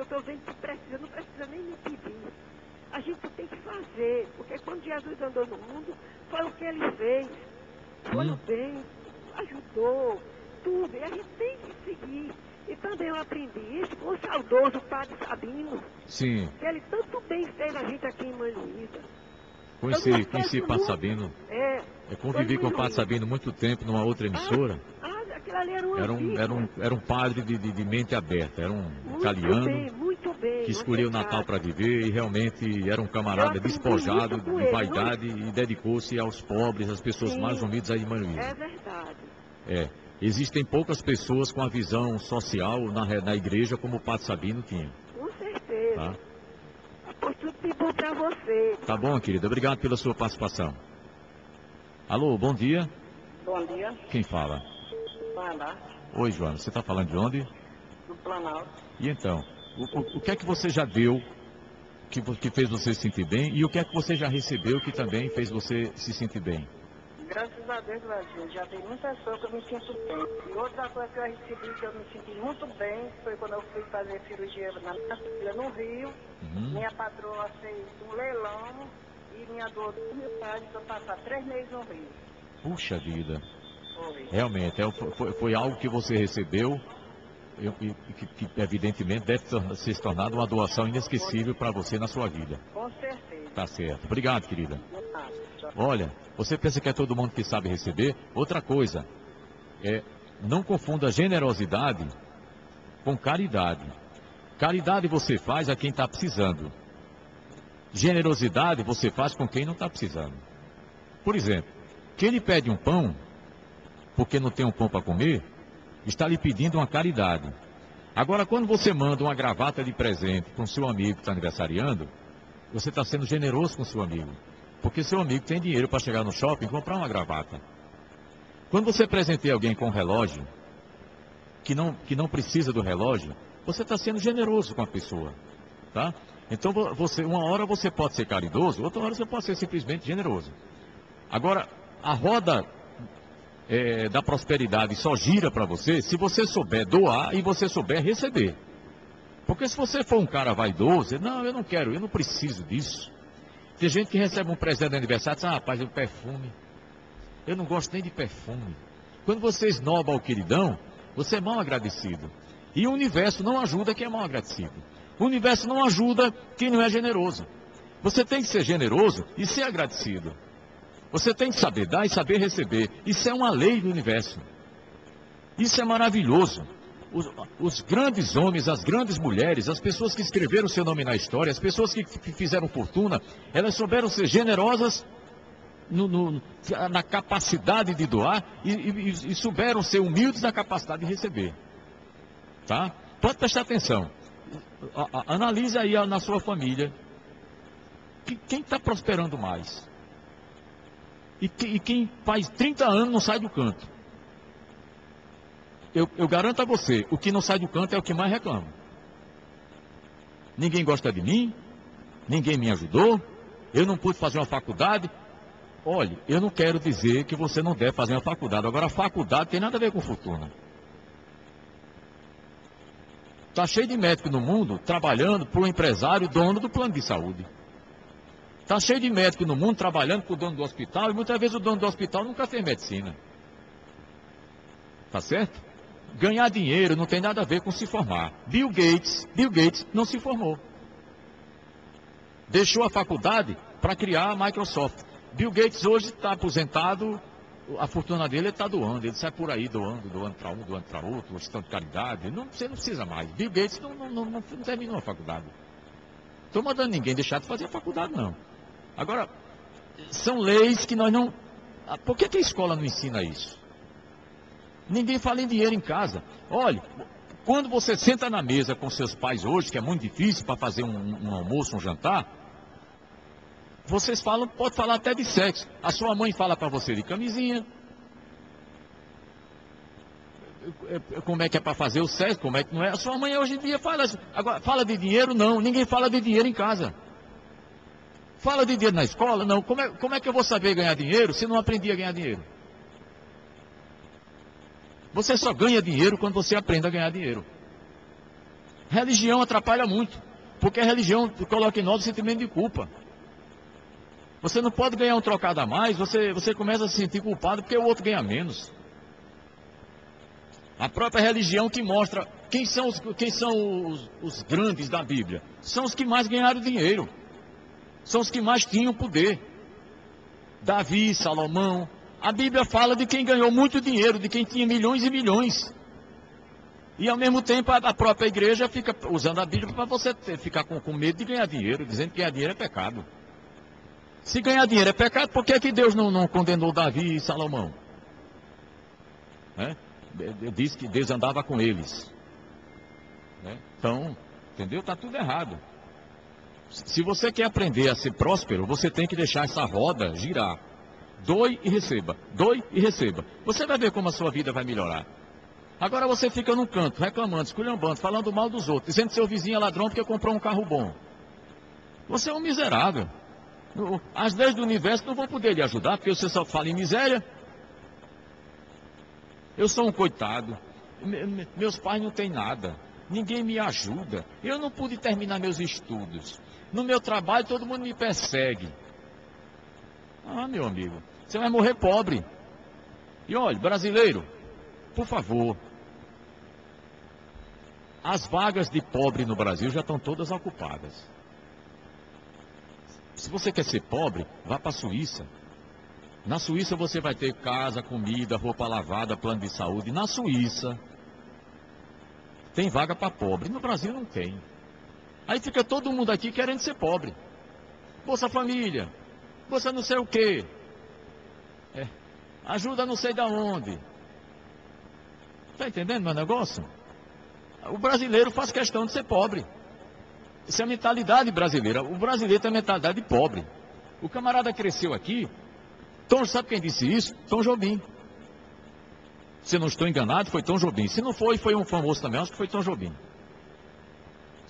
estou vendo que precisa, não precisa nem me pedir. A gente tem que fazer, porque quando Jesus andou no mundo, foi o que ele fez. Foi o bem, ajudou, tudo, e a gente tem que seguir. E também eu aprendi isso com o saudoso Padre Sabino. Sim. Que ele tanto bem fez a gente aqui em Mãe Luísa. Conheci o Padre Sabino. Eu convivi com o Padre Sabino muito tempo numa outra emissora. Aquilo ali era um padre de mente aberta, era um italiano que escolheu o Natal para viver e realmente era um camarada despojado de vaidade e dedicou-se aos pobres, às pessoas mais humildes aí de Mãe Luísa. É verdade. Existem poucas pessoas com a visão social na igreja como o Padre Sabino tinha. Com certeza. Tá? Pois tudo de bom para você. Tá bom, querida. Obrigado pela sua participação. Alô, bom dia. Bom dia. Quem fala? Joana. Oi, Joana. Você está falando de onde? Do Planalto. E então, o que é que você já deu que fez você se sentir bem e o que é que você já recebeu que também fez você se sentir bem? Graças a Deus, Brasil, já tem muitas coisas que eu me sinto bem. E outra coisa que eu recebi que eu me senti muito bem foi quando eu fui fazer cirurgia na minha filha no Rio. Minha patroa fez um leilão e minha dor do meu pai para passar 3 meses no Rio. Puxa vida. Foi. Realmente, foi algo que você recebeu e que evidentemente deve se tornar uma doação inesquecível para você na sua vida. Com certeza. Tá certo. Obrigado, querida. Olha, você pensa que é todo mundo que sabe receber? Outra coisa, não confunda generosidade com caridade. Caridade você faz a quem está precisando. Generosidade você faz com quem não está precisando. Por exemplo, quem lhe pede um pão, porque não tem um pão para comer, está lhe pedindo uma caridade. Agora, quando você manda uma gravata de presente com seu amigo que está aniversariando, você está sendo generoso com seu amigo. Porque seu amigo tem dinheiro para chegar no shopping e comprar uma gravata. Quando você presenteia alguém com um relógio, que não precisa do relógio, você está sendo generoso com a pessoa. Tá? Então, uma hora você pode ser caridoso, outra hora você pode ser simplesmente generoso. Agora, a roda da prosperidade só gira para você se você souber doar e você souber receber. Porque se você for um cara vaidoso, não, eu não quero, eu não preciso disso. Tem gente que recebe um presente de aniversário e diz, rapaz, perfume. Eu não gosto nem de perfume. Quando você esnoba o queridão, você é mal agradecido. E o universo não ajuda quem é mal agradecido. O universo não ajuda quem não é generoso. Você tem que ser generoso e ser agradecido. Você tem que saber dar e saber receber. Isso é uma lei do universo. Isso é maravilhoso. Os grandes homens, as grandes mulheres, as pessoas que escreveram seu nome na história, as pessoas que fizeram fortuna, elas souberam ser generosas na capacidade de doar e souberam ser humildes na capacidade de receber. Tá? Pode prestar atenção. Analise aí na sua família quem está prosperando mais. E quem faz 30 anos não sai do canto. Eu garanto a você, o que não sai do canto é o que mais reclama. Ninguém gosta de mim, ninguém me ajudou, eu não pude fazer uma faculdade. Olha, eu não quero dizer que você não deve fazer uma faculdade. Agora, a faculdade tem nada a ver com fortuna. Está cheio de médicos no mundo trabalhando para o empresário dono do plano de saúde. Está cheio de médicos no mundo trabalhando para o dono do hospital e muitas vezes o dono do hospital nunca fez medicina. Tá certo? Ganhar dinheiro não tem nada a ver com se formar. Bill Gates não se formou. Deixou a faculdade para criar a Microsoft. Bill Gates hoje está aposentado, a fortuna dele está doando. Ele sai por aí doando para um, doando para outro, gestão de caridade. Você não precisa mais. Bill Gates não terminou a faculdade. Estou mandando ninguém deixar de fazer a faculdade, não. Agora, são leis que nós não... Por que a escola não ensina isso? Ninguém fala em dinheiro em casa. Olha, quando você senta na mesa com seus pais hoje, que é muito difícil para fazer um almoço, um jantar, vocês pode falar até de sexo. A sua mãe fala para você de camisinha. Como é que é para fazer o sexo, como é que não é. A sua mãe hoje em dia fala. Agora, fala de dinheiro? Não. Ninguém fala de dinheiro em casa. Fala de dinheiro na escola? Não. Como é que eu vou saber ganhar dinheiro se não aprendi a ganhar dinheiro? Você só ganha dinheiro quando você aprende a ganhar dinheiro. Religião atrapalha muito, porque a religião coloca em nós o sentimento de culpa. Você não pode ganhar um trocado a mais, você começa a se sentir culpado porque o outro ganha menos. A própria religião que mostra quem são os grandes da Bíblia. São os que mais ganharam dinheiro. São os que mais tinham poder. Davi, Salomão. A Bíblia fala de quem ganhou muito dinheiro, de quem tinha milhões e milhões. E ao mesmo tempo a própria igreja fica usando a Bíblia para você ficar com medo de ganhar dinheiro, dizendo que ganhar dinheiro é pecado. Se ganhar dinheiro é pecado, por que Deus não condenou Davi e Salomão? Diz que Deus andava com eles. Então, entendeu? Está tudo errado. Se você quer aprender a ser próspero, você tem que deixar essa roda girar. Doe e receba. Doe e receba. Você vai ver como a sua vida vai melhorar. Agora você fica num canto, reclamando, esculhambando, falando mal dos outros, dizendo que seu vizinho é ladrão porque comprou um carro bom. Você é um miserável. As leis do universo não vão poder lhe ajudar, porque você só fala em miséria. Eu sou um coitado. Meus pais não têm nada. Ninguém me ajuda. Eu não pude terminar meus estudos. No meu trabalho todo mundo me persegue. Ah, meu amigo, você vai morrer pobre. E olha, brasileiro, por favor, as vagas de pobre no Brasil já estão todas ocupadas. Se você quer ser pobre, vá para a Suíça. Na Suíça você vai ter casa, comida, roupa lavada, plano de saúde. Na Suíça tem vaga para pobre. No Brasil não tem. Aí fica todo mundo aqui querendo ser pobre. Bolsa Família, Bolsa não sei o quê. Ajuda não sei da onde. Está entendendo meu negócio? O brasileiro faz questão de ser pobre. Isso é a mentalidade brasileira. O brasileiro tem a mentalidade de pobre. O camarada cresceu aqui. Sabe quem disse isso? Tom Jobim. Se não estou enganado, foi Tom Jobim. Se não foi, foi um famoso também. Acho que foi Tom Jobim.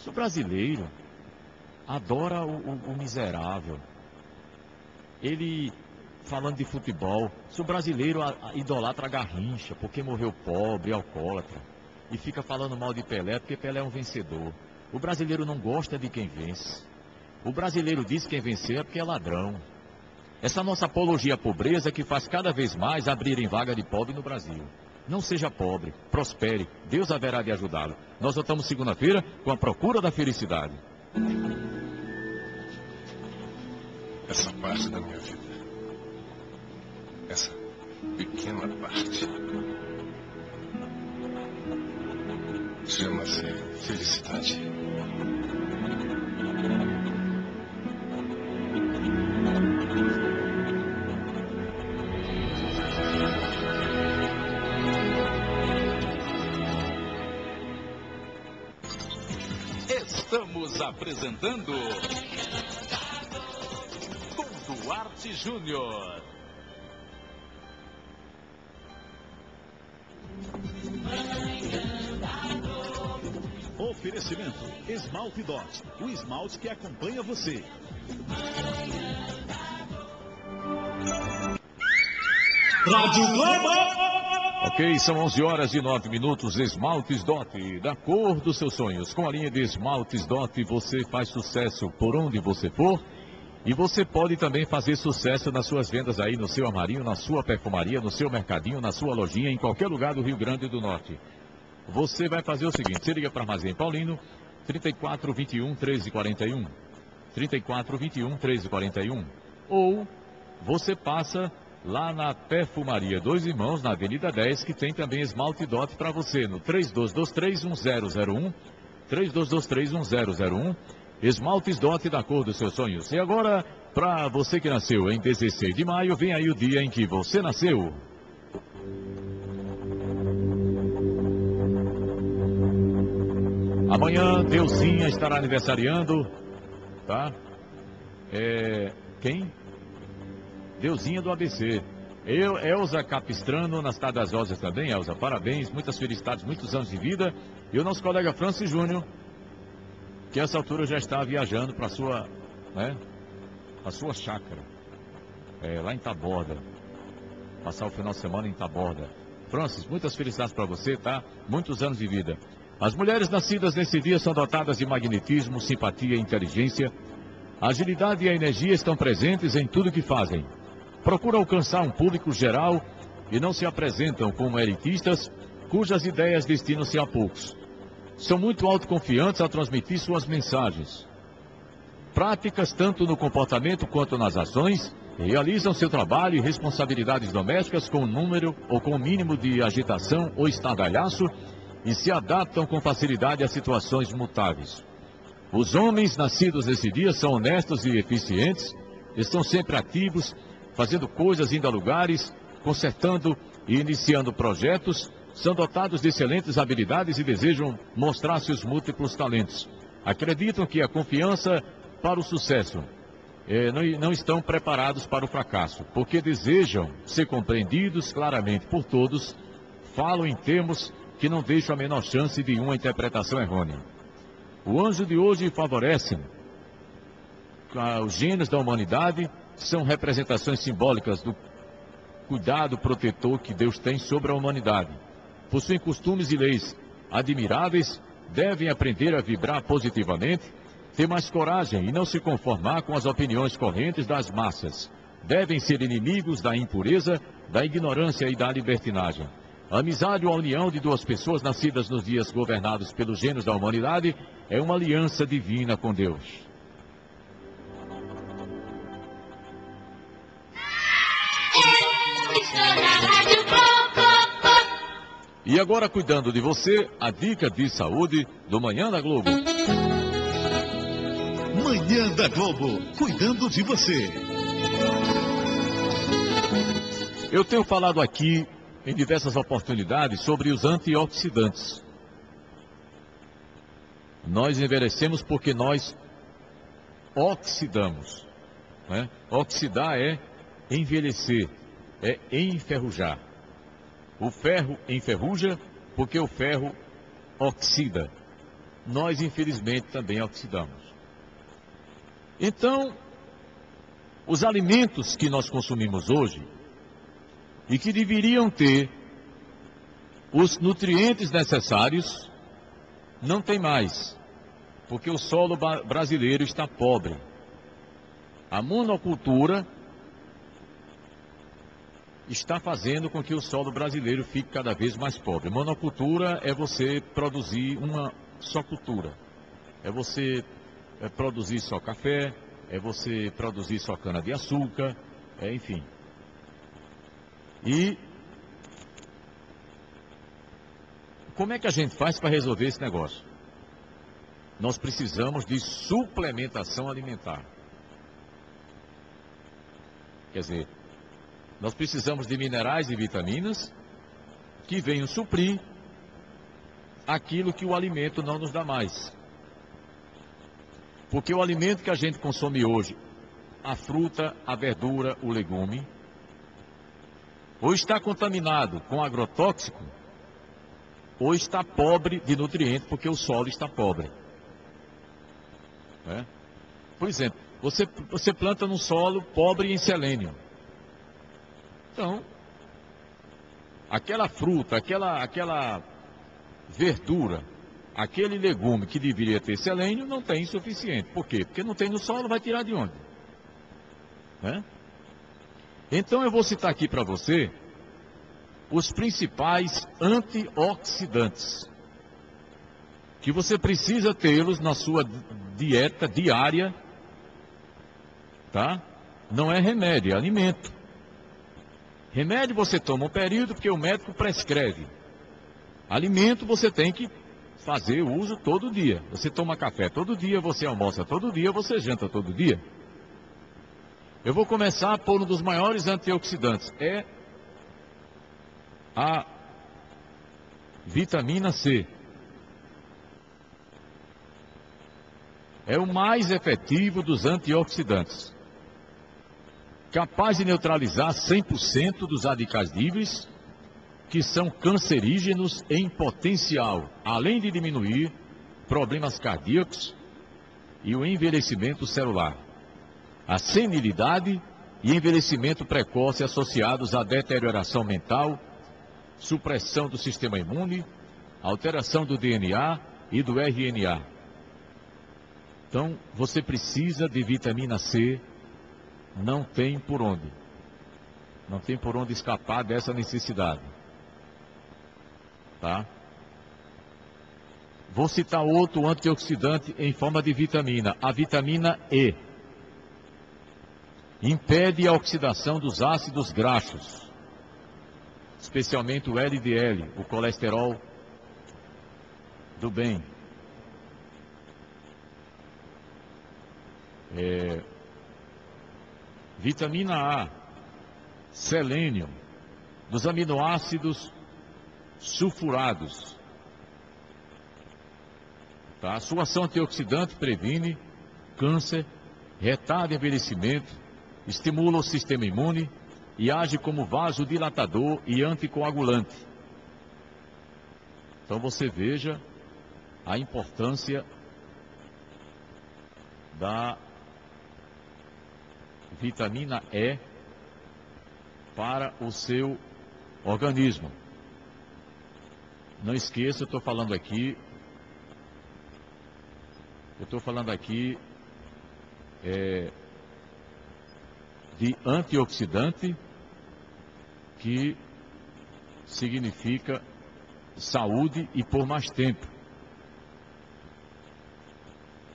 O brasileiro adora o miserável. Ele, falando de futebol, se o brasileiro idolatra a Garrincha, porque morreu pobre, alcoólatra, e fica falando mal de Pelé, porque Pelé é um vencedor. O brasileiro não gosta de quem vence. O brasileiro diz que quem vencer é porque é ladrão. Essa nossa apologia à pobreza que faz cada vez mais abrirem vaga de pobre no Brasil. Não seja pobre, prospere, Deus haverá de ajudá-lo. Nós voltamos segunda-feira com a procura da felicidade. Essa parte da minha vida, essa pequena parte, chama-se felicidade. Estamos apresentando com Duarte Júnior. Oferecimento Esmalte Dot, o esmalte que acompanha você. Rádio Globo! Ok, são 11 horas e 9 minutos. Esmaltes Dot, da cor dos seus sonhos. Com a linha de Esmaltes Dot, você faz sucesso por onde você for. E você pode também fazer sucesso nas suas vendas aí, no seu armarinho, na sua perfumaria, no seu mercadinho, na sua lojinha, em qualquer lugar do Rio Grande do Norte. Você vai fazer o seguinte: você liga para Armazém Paulino, 3421 1341. 3421 1341. Ou você passa lá na Perfumaria Dois Irmãos, na Avenida 10, que tem também Esmalte Dot para você, no 32231001, 32231001, Esmaltes Dot da cor dos seus sonhos. E agora, para você que nasceu em 16 de maio, vem aí o dia em que você nasceu. Amanhã, Deusinha estará aniversariando, tá? Quem? Deusinha do ABC. Elza Capistrano, na Cidade das Rosas também. Elza, parabéns, muitas felicidades, muitos anos de vida. E o nosso colega Francis Júnior, que a essa altura já está viajando para a sua chácara, lá em Taborda. Passar o final de semana em Taborda. Francis, muitas felicidades para você, tá? Muitos anos de vida. As mulheres nascidas nesse dia são dotadas de magnetismo, simpatia e inteligência. A agilidade e a energia estão presentes em tudo que fazem. Procuram alcançar um público geral e não se apresentam como elitistas, cujas ideias destinam-se a poucos. São muito autoconfiantes ao transmitir suas mensagens. Práticas tanto no comportamento quanto nas ações, realizam seu trabalho e responsabilidades domésticas com um número ou com um mínimo de agitação ou estardalhaço e se adaptam com facilidade a situações mutáveis. Os homens nascidos nesse dia são honestos e eficientes, estão sempre ativos, fazendo coisas, indo a lugares, consertando e iniciando projetos, são dotados de excelentes habilidades e desejam mostrar seus múltiplos talentos. Acreditam que a confiança para o sucesso não estão preparados para o fracasso, porque desejam ser compreendidos claramente por todos, falam em termos que não deixam a menor chance de uma interpretação errônea. O anjo de hoje favorece os gênios da humanidade, são representações simbólicas do cuidado protetor que Deus tem sobre a humanidade. Possuem costumes e leis admiráveis, devem aprender a vibrar positivamente, ter mais coragem e não se conformar com as opiniões correntes das massas. devem ser inimigos da impureza, da ignorância e da libertinagem. A amizade ou a união de duas pessoas nascidas nos dias governados pelos gênios da humanidade é uma aliança divina com Deus. E agora, cuidando de você, a dica de saúde do Manhã da Globo. Manhã da Globo, cuidando de você. Eu tenho falado aqui em diversas oportunidades sobre os antioxidantes. Nós envelhecemos porque nós oxidamos, né? Oxidar é envelhecer, é enferrujar. O ferro enferruja porque o ferro oxida. Nós, infelizmente, também oxidamos. Então, os alimentos que nós consumimos hoje e que deveriam ter os nutrientes necessários, não tem mais, porque o solo brasileiro está pobre. A monocultura está fazendo com que o solo brasileiro fique cada vez mais pobre. Monocultura é você produzir uma só cultura. É você produzir só café, é você produzir só cana-de-açúcar, enfim. E como é que a gente faz para resolver esse negócio? Nós precisamos de suplementação alimentar. Quer dizer, nós precisamos de minerais e vitaminas que venham suprir aquilo que o alimento não nos dá mais. Porque o alimento que a gente consome hoje, a fruta, a verdura, o legume, ou está contaminado com agrotóxico, ou está pobre de nutrientes, porque o solo está pobre. Né? Por exemplo, você planta num solo pobre em selênio. Então, aquela fruta, aquela verdura, aquele legume que deveria ter selênio, não tem suficiente. Por quê? Porque não tem no solo, vai tirar de onde? Né? Então eu vou citar aqui para você os principais antioxidantes que você precisa tê-los na sua dieta diária, tá? Não é remédio, é alimento. Remédio você toma um período porque o médico prescreve. Alimento você tem que fazer uso todo dia. Você toma café todo dia, você almoça todo dia, você janta todo dia. Eu vou começar por um dos maiores antioxidantes. É a vitamina C. É o mais efetivo dos antioxidantes. Capaz de neutralizar 100% dos radicais livres que são cancerígenos em potencial, além de diminuir problemas cardíacos e o envelhecimento celular, a senilidade e envelhecimento precoce associados à deterioração mental, supressão do sistema imune, alteração do DNA e do RNA. Então, você precisa de vitamina C, não tem por onde. Não tem por onde escapar dessa necessidade. Tá? Vou citar outro antioxidante em forma de vitamina, a vitamina E. Impede a oxidação dos ácidos graxos, especialmente o LDL, o colesterol do bem. Vitamina A, selênio, dos aminoácidos sulfurados. Tá? A sua ação antioxidante previne câncer, retarda envelhecimento, estimula o sistema imune e age como vasodilatador e anticoagulante. Então você veja a importância da vitamina E para o seu organismo. Não esqueça, eu estou falando aqui de antioxidante, que significa saúde e por mais tempo.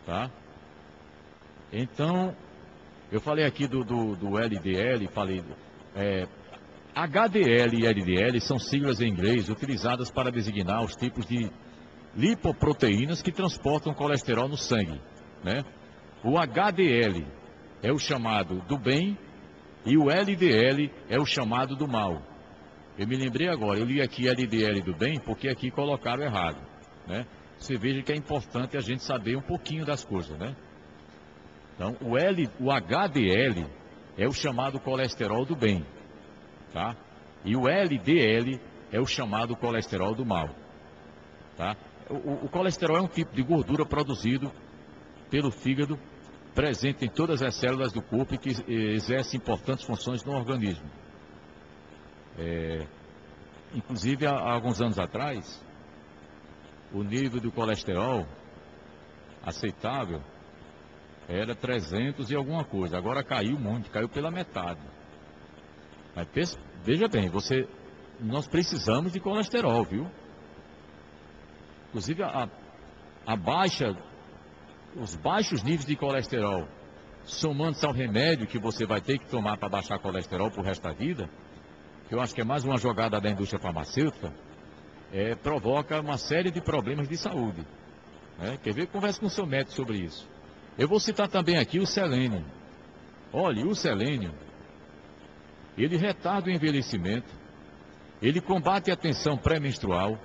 Tá? Então, eu falei aqui do LDL, falei... HDL e LDL são siglas em inglês utilizadas para designar os tipos de lipoproteínas que transportam colesterol no sangue, né? O HDL é o chamado do bem e o LDL é o chamado do mal. Eu me lembrei agora, eu li aqui LDL do bem porque aqui colocaram errado, né? Você veja que é importante a gente saber um pouquinho das coisas, né? Então, o HDL é o chamado colesterol do bem, tá? E o LDL é o chamado colesterol do mal, tá? O colesterol é um tipo de gordura produzido pelo fígado, presente em todas as células do corpo e que exerce importantes funções no organismo. Inclusive, há alguns anos atrás, o nível do colesterol aceitável era 300 e alguma coisa. Agora caiu muito, caiu pela metade. Mas veja bem, nós precisamos de colesterol, viu? Inclusive, os baixos níveis de colesterol, somando-se ao remédio que você vai ter que tomar para baixar colesterol pro resto da vida, que eu acho que é mais uma jogada da indústria farmacêutica, provoca uma série de problemas de saúde. Né? Quer ver? Converse com o seu médico sobre isso. Eu vou citar também aqui o selênio. Olha, o selênio, ele retarda o envelhecimento, ele combate a tensão pré-menstrual,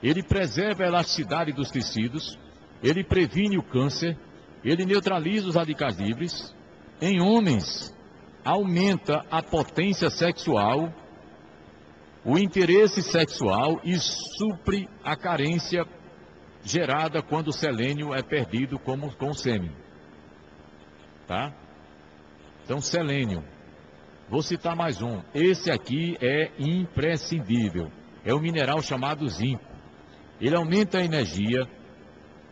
ele preserva a elasticidade dos tecidos, ele previne o câncer, ele neutraliza os radicais livres. Em homens, aumenta a potência sexual, o interesse sexual e supre a carência gerada quando o selênio é perdido com o sêmen. Tá? Então, selênio. Vou citar mais um. Esse aqui é imprescindível. É o mineral chamado zinco. Ele aumenta a energia,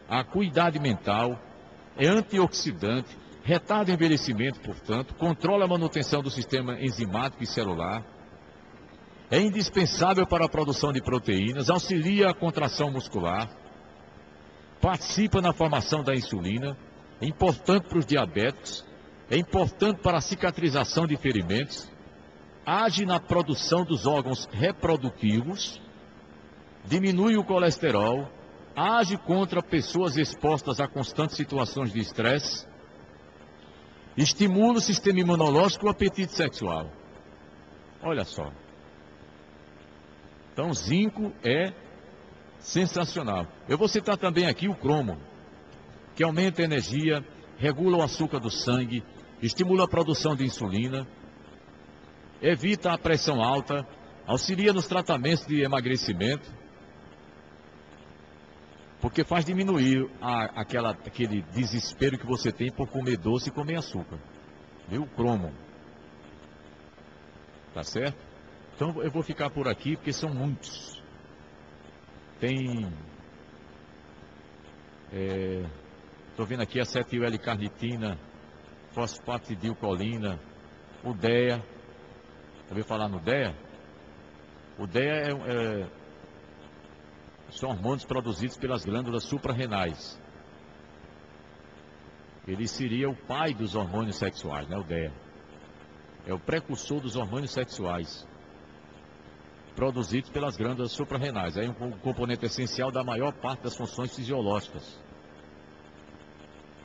a acuidade mental, é antioxidante, retarda o envelhecimento, portanto, controla a manutenção do sistema enzimático e celular, é indispensável para a produção de proteínas, auxilia a contração muscular, participa na formação da insulina, é importante para os diabéticos, é importante para a cicatrização de ferimentos, age na produção dos órgãos reprodutivos, diminui o colesterol, age contra pessoas expostas a constantes situações de estresse, estimula o sistema imunológico e o apetite sexual. Olha só. Então, zinco é sensacional. Eu vou citar também aqui o cromo, que aumenta a energia, regula o açúcar do sangue, estimula a produção de insulina, evita a pressão alta, auxilia nos tratamentos de emagrecimento, porque faz diminuir aquele desespero que você tem por comer doce e comer açúcar. Viu? O cromo. Tá certo? Então eu vou ficar por aqui, porque são muitos. Tem... Estou vendo aqui a 7-L-carnitina, fosfatidilcolina, o DEA. Já ouviu falar no DEA? O DEA são hormônios produzidos pelas glândulas suprarrenais. Ele seria o pai dos hormônios sexuais, né? O DEA. É o precursor dos hormônios sexuais, produzidos pelas glândulas suprarrenais. É um componente essencial da maior parte das funções fisiológicas.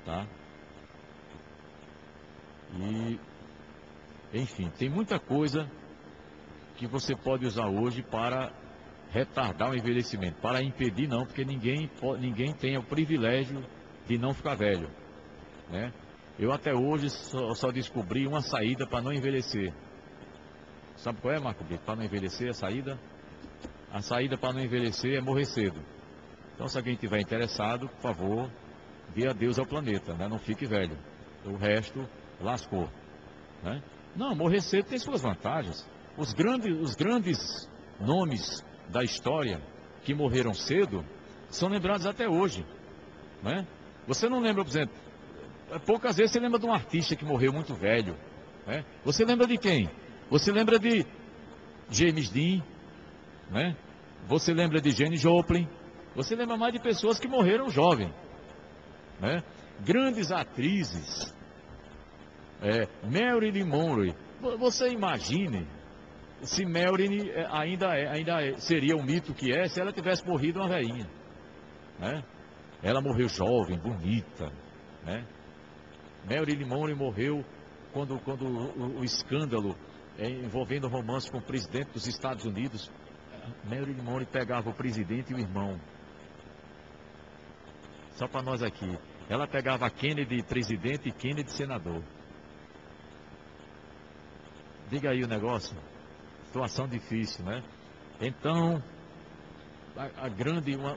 Tá? E, enfim, tem muita coisa que você pode usar hoje para retardar o envelhecimento. Para impedir, não, porque ninguém tem o privilégio de não ficar velho, né? Eu até hoje só descobri uma saída para não envelhecer. Sabe qual é, Marco Brito? Para não envelhecer, a saída? A saída para não envelhecer é morrer cedo. Então, se alguém estiver interessado, por favor, dê adeus ao planeta, né? Não fique velho. O resto, lascou, né? Não, morrer cedo tem suas vantagens. Os grandes nomes da história que morreram cedo são lembrados até hoje, né? Você não lembra, por exemplo, poucas vezes você lembra de um artista que morreu muito velho, né? Você lembra de quem? Você lembra de James Dean, né? Você lembra de Janis Joplin? Você lembra mais de pessoas que morreram jovem, né? Grandes atrizes, Marilyn Monroe. Você imagine se Marilyn seria o mito que é se ela tivesse morrido uma velhinha, né? Ela morreu jovem, bonita, né? Marilyn Monroe morreu quando o escândalo envolvendo romance com o presidente dos Estados Unidos. Marilyn Monroe pegava o presidente e o irmão. Só para nós aqui. Ela pegava Kennedy presidente e Kennedy senador. Diga aí o negócio. Situação difícil, né? Então,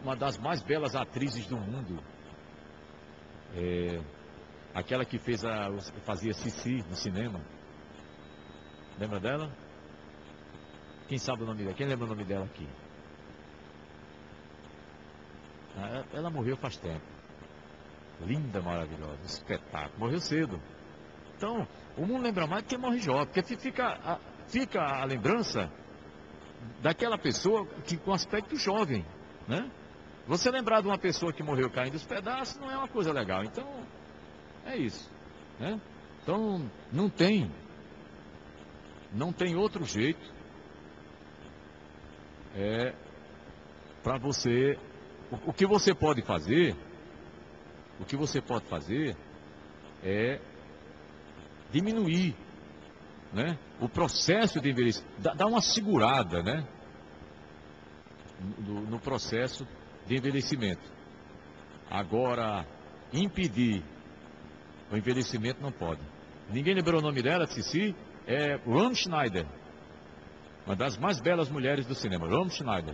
uma das mais belas atrizes do mundo, aquela que fazia Sissi no cinema. Lembra dela? Quem sabe o nome dela? Quem lembra o nome dela aqui? Ela morreu faz tempo. Linda, maravilhosa, espetáculo. Morreu cedo. Então, o mundo lembra mais do que morre jovem, porque fica a lembrança daquela pessoa com aspecto jovem, né? Você lembrar de uma pessoa que morreu caindo dos pedaços não é uma coisa legal. Então, é isso, né? Então, não tem outro jeito para você. O que você pode fazer é diminuir, né, o processo de envelhecimento, dar uma segurada, né, no processo de envelhecimento. Agora, impedir o envelhecimento não pode. Ninguém lembrou o nome dela, Sissi? É Romy Schneider, uma das mais belas mulheres do cinema, Romy Schneider.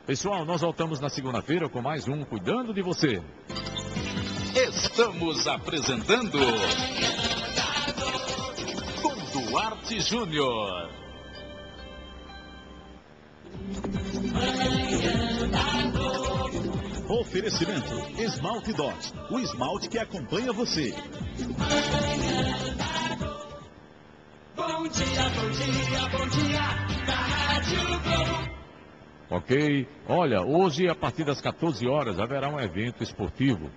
Pessoal, nós voltamos na segunda-feira com mais um Cuidando de Você. Estamos apresentando com Duarte Júnior. Oferecimento Esmalte Dot, o esmalte que acompanha você. Bom dia, bom dia, bom dia, da Rádio Globo. Ok, olha, hoje a partir das 14 horas haverá um evento esportivo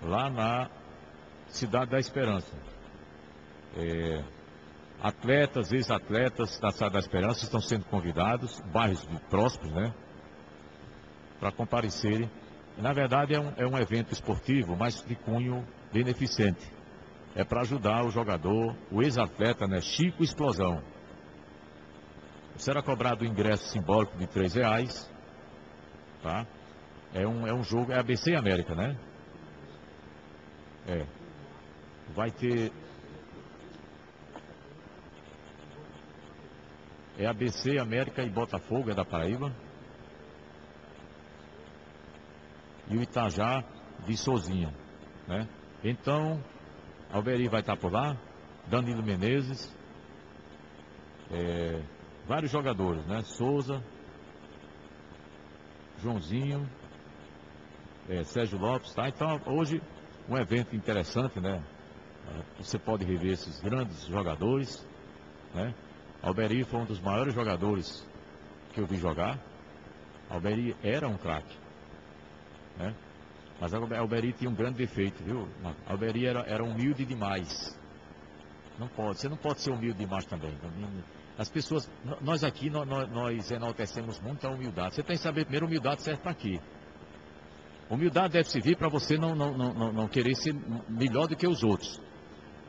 lá na Cidade da Esperança. Atletas, ex-atletas da Cidade da Esperança estão sendo convidados, bairros próximos, né, para comparecerem. Na verdade é um evento esportivo, mas de cunho beneficente. É para ajudar o jogador, o ex-atleta, né, Chico Explosão. Será cobrado o ingresso simbólico de R$3, tá? É um jogo, é ABC e América, né? Vai ter... É ABC, América e Botafogo, é da Paraíba. E o Itajá de Souzinha, né? Então, Alberi vai estar por lá, Danilo Menezes, vários jogadores, né? Souza, Joãozinho, Sérgio Lopes, tá? Então, hoje, um evento interessante, né? Você pode rever esses grandes jogadores, né? Alberi foi um dos maiores jogadores que eu vi jogar. Alberi era um craque, né? Mas Alberi tinha um grande defeito, viu? Alberi era humilde demais. Você não pode ser humilde demais também. As pessoas, nós aqui, nós enaltecemos muito a humildade. Você tem que saber primeiro, humildade serve para quê? Humildade deve servir para você não querer ser melhor do que os outros.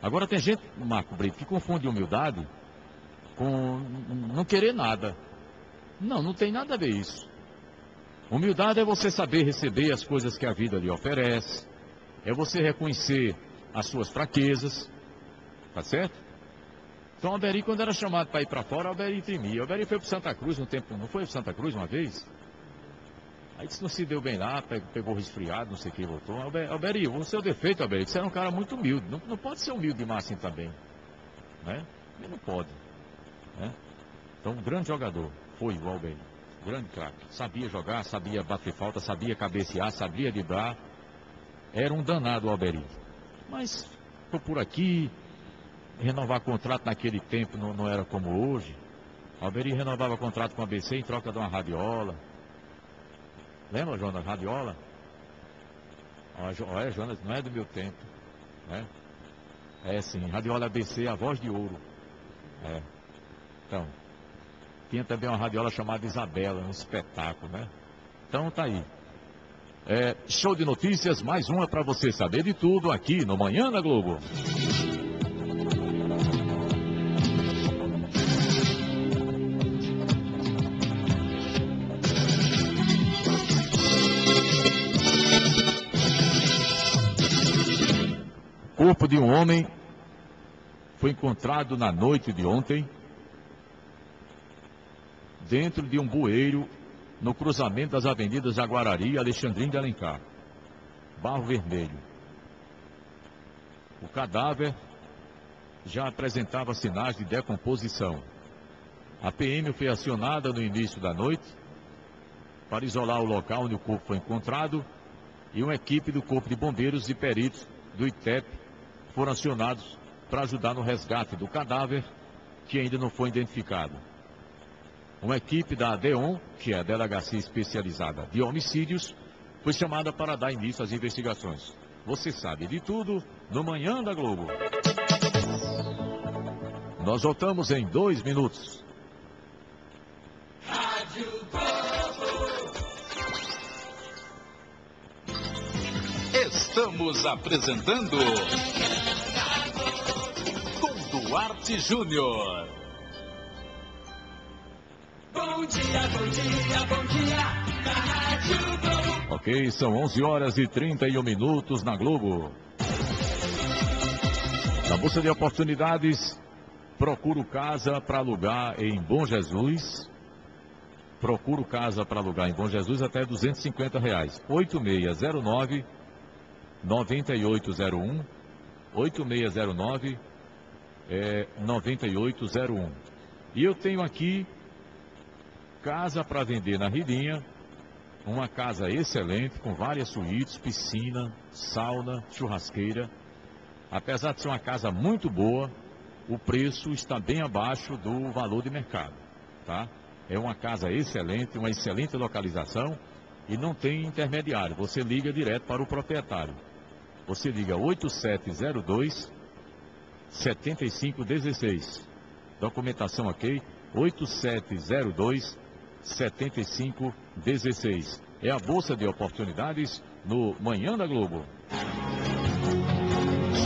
Agora tem gente, Marco Brito, que confunde humildade com não querer nada. Não tem nada a ver isso. Humildade é você saber receber as coisas que a vida lhe oferece. É você reconhecer as suas fraquezas. Tá certo? Então, Alberi, quando era chamado para ir para fora, Alberi tremia. Alberi foi para Santa Cruz no tempo, não foi para Santa Cruz uma vez? Aí disse, não se deu bem lá, pegou resfriado, não sei o que, voltou. Alberi, o seu defeito, Alberi, você era um cara muito humilde. Não pode ser humilde demais assim também, né? Ele não pode, né? Então, um grande jogador foi o Alberi. Grande craque. Sabia jogar, sabia bater falta, sabia cabecear, sabia driblar. Era um danado o Alberi. Mas, foi por aqui... renovar contrato naquele tempo não era como hoje. Alberi renovava contrato com a ABC em troca de uma radiola. Lembra, Jonas, radiola? Olha, Jonas, não é do meu tempo, né? É sim, radiola ABC, a voz de ouro. É. Então, tinha também uma radiola chamada Isabela, um espetáculo, né? Então tá aí. Show de notícias, mais uma para você saber de tudo aqui no Manhã da Globo. O corpo de um homem foi encontrado na noite de ontem dentro de um bueiro no cruzamento das avenidas Jaguarari e Alexandrino de Alencar, Barro Vermelho. O cadáver já apresentava sinais de decomposição. A PM foi acionada no início da noite para isolar o local onde o corpo foi encontrado e uma equipe do Corpo de Bombeiros e peritos do ITEP foram acionados para ajudar no resgate do cadáver, que ainda não foi identificado. Uma equipe da DEON, que é a Delegacia Especializada de Homicídios, foi chamada para dar início às investigações. Você sabe de tudo no Manhã da Globo. Nós voltamos em 2 minutos. Rádio Globo. Estamos apresentando com Duarte Júnior. Bom dia, bom dia, bom dia, na Rádio Globo. Ok, são 11 horas e 31 minutos na Globo. Na busca de oportunidades, procuro casa para alugar em Bom Jesus. Procuro casa para alugar em Bom Jesus até R$250. 8609 9801 8609 9801. E eu tenho aqui casa para vender na Ririnha, uma casa excelente com várias suítes, piscina, sauna, churrasqueira. Apesar de ser uma casa muito boa, o preço está bem abaixo do valor de mercado, tá? É uma casa excelente, uma excelente localização e não tem intermediário. Você liga direto para o proprietário. Você liga 8702 7516. Documentação ok? 8702 7516. É a Bolsa de Oportunidades no Manhã da Globo.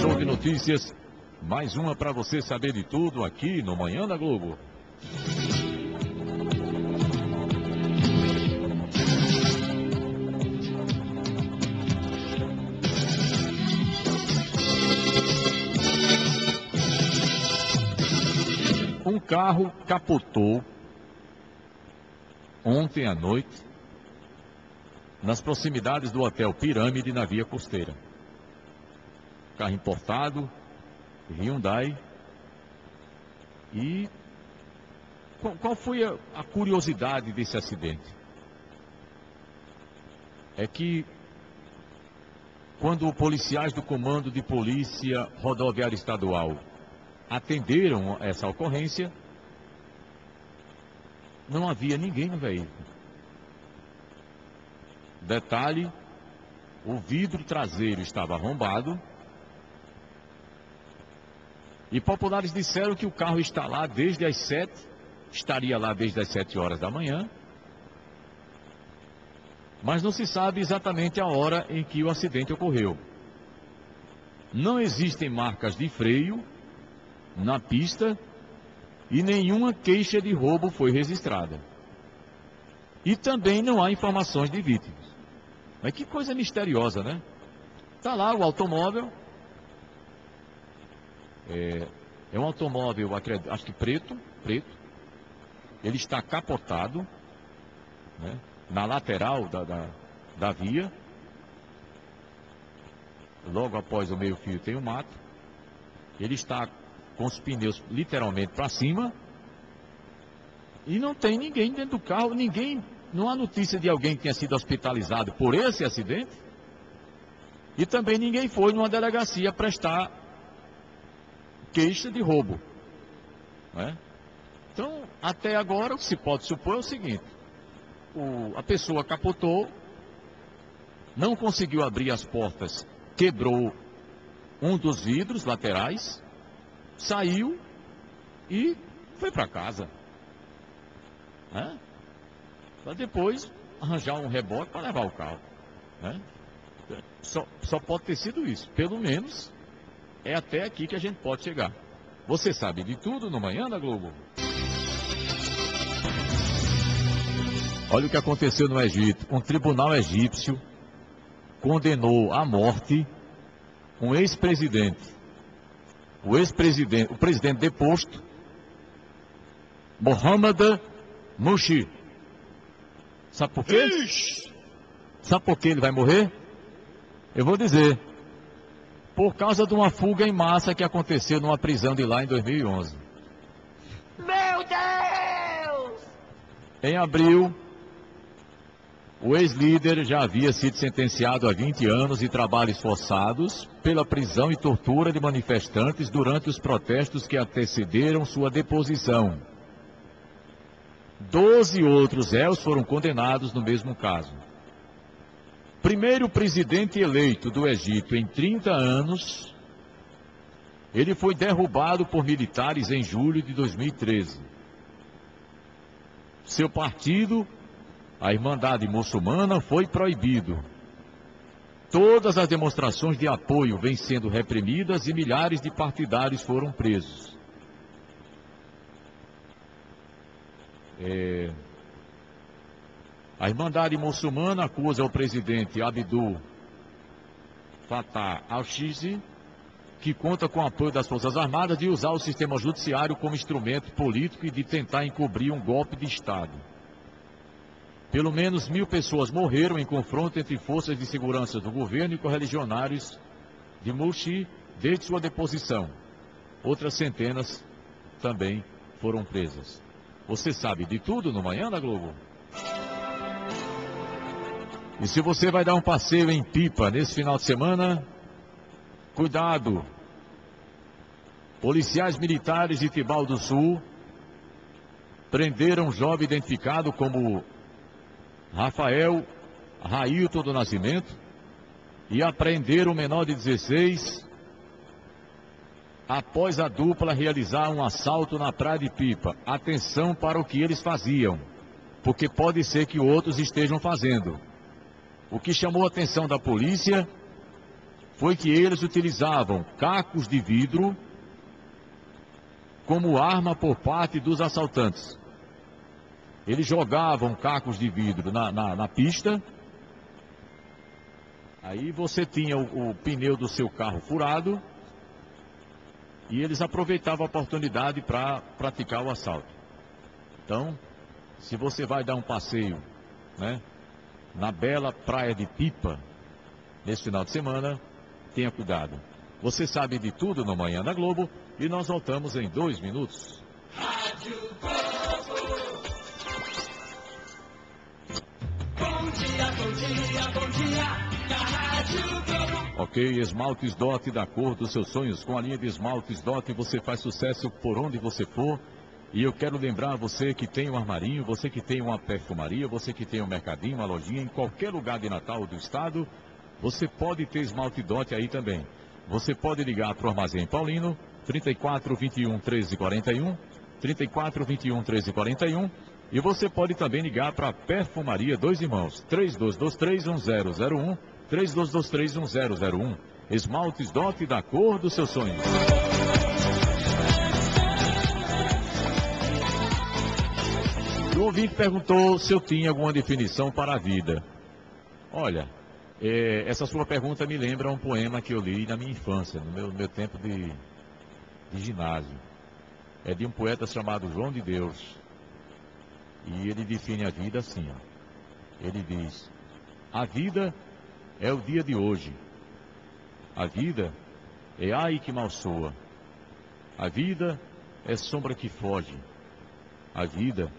Show de notícias. Mais uma para você saber de tudo aqui no Manhã da Globo. Um carro capotou ontem à noite nas proximidades do Hotel Pirâmide na Via Costeira. Carro importado, Hyundai. E qual foi a curiosidade desse acidente? É que quando policiais do Comando de Polícia Rodoviária Estadual atenderam essa ocorrência, não havia ninguém no veículo. Detalhe, o vidro traseiro estava arrombado e populares disseram que o carro está lá desde as 7, estaria lá desde as 7 horas da manhã, mas não se sabe exatamente a hora em que o acidente ocorreu. Não existem marcas de freio na pista e nenhuma queixa de roubo foi registrada. E também não há informações de vítimas. Mas que coisa misteriosa, né? Está lá o automóvel. É um automóvel, acho que preto. Ele está capotado, né, na lateral da via. Logo após o meio-fio tem o mato. Ele está com os pneus literalmente para cima. E não tem ninguém dentro do carro, não há notícia de alguém que tenha sido hospitalizado por esse acidente. E também ninguém foi numa delegacia prestar queixa de roubo. Né? Então, até agora, o que se pode supor é o seguinte: a pessoa capotou, não conseguiu abrir as portas, quebrou um dos vidros laterais, saiu e foi para casa. Né? Para depois arranjar um reboque para levar o carro. Né? Só pode ter sido isso. Pelo menos é até aqui que a gente pode chegar. Você sabe de tudo no Manhã da Globo. Olha o que aconteceu no Egito. Um tribunal egípcio condenou à morte um ex-presidente. O presidente deposto, Mohamed Morsi. Sabe por quê? Sabe por que ele vai morrer? Eu vou dizer. Por causa de uma fuga em massa que aconteceu numa prisão de lá em 2011. Meu Deus! Em abril, o ex-líder já havia sido sentenciado a 20 anos de trabalhos forçados pela prisão e tortura de manifestantes durante os protestos que antecederam sua deposição. 12 outros réus foram condenados no mesmo caso. Primeiro presidente eleito do Egito em 30 anos, ele foi derrubado por militares em julho de 2013. Seu partido, a Irmandade Muçulmana, foi proibido. Todas as demonstrações de apoio vêm sendo reprimidas e milhares de partidários foram presos. A Irmandade Muçulmana acusa o presidente Abdul Fattah al-Sisi, que conta com o apoio das Forças Armadas, de usar o sistema judiciário como instrumento político e de tentar encobrir um golpe de Estado. Pelo menos 1.000 pessoas morreram em confronto entre forças de segurança do governo e correligionários de Morsi desde sua deposição. Outras centenas também foram presas. Você sabe de tudo no Manhã da Globo? E se você vai dar um passeio em Pipa nesse final de semana, cuidado. Policiais militares de Tibau do Sul prenderam um jovem identificado como Rafael Railton do Nascimento e apreenderam um menor de 16 após a dupla realizar um assalto na praia de Pipa. Atenção para o que eles faziam, porque pode ser que outros estejam fazendo. O que chamou a atenção da polícia foi que eles utilizavam cacos de vidro como arma por parte dos assaltantes. Eles jogavam cacos de vidro na pista. Aí você tinha o pneu do seu carro furado e eles aproveitavam a oportunidade para praticar o assalto. Então, se você vai dar um passeio, né, na bela praia de Pipa nesse final de semana, tenha cuidado. Você sabe de tudo no Manhã da Globo e nós voltamos em 2 minutos. Rádio Globo. Bom dia, bom dia, bom dia, na Rádio Globo. Ok, esmaltes Dot da cor dos seus sonhos. Com a linha de esmaltes Dot você faz sucesso por onde você for. E eu quero lembrar você que tem um armarinho, você que tem uma perfumaria, você que tem um mercadinho, uma lojinha, em qualquer lugar de Natal do estado, você pode ter esmalte Dot aí também. Você pode ligar para o Armazém Paulino, 34 21 13 41, 34 21 13 41, e você pode também ligar para a Perfumaria Dois Irmãos, 3223 1001, 3223 1001. Esmaltes Dot da cor dos seus sonhos. O ouvinte perguntou se eu tinha alguma definição para a vida. Olha, essa sua pergunta me lembra um poema que eu li na minha infância, no meu tempo de ginásio. É de um poeta chamado João de Deus. E ele define a vida assim, ó. Ele diz: a vida é o dia de hoje. A vida é ai que mal soa. A vida é sombra que foge. A vida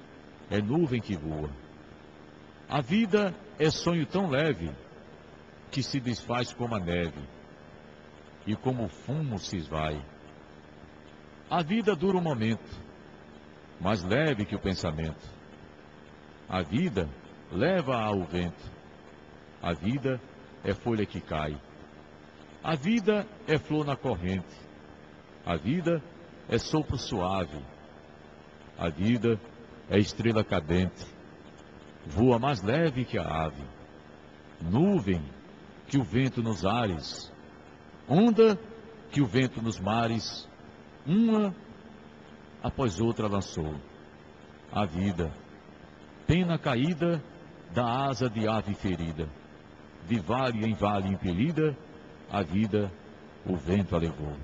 é nuvem que voa. A vida é sonho tão leve que se desfaz como a neve e como o fumo se esvai. A vida dura um momento, mais leve que o pensamento. A vida leva ao vento. A vida é folha que cai. A vida é flor na corrente. A vida é sopro suave. A vida é estrela cadente. Voa mais leve que a ave. Nuvem que o vento nos ares. Onda que o vento nos mares. Uma após outra lançou. A vida, pena caída da asa de ave ferida. De vale em vale impelida, a vida o vento a levou.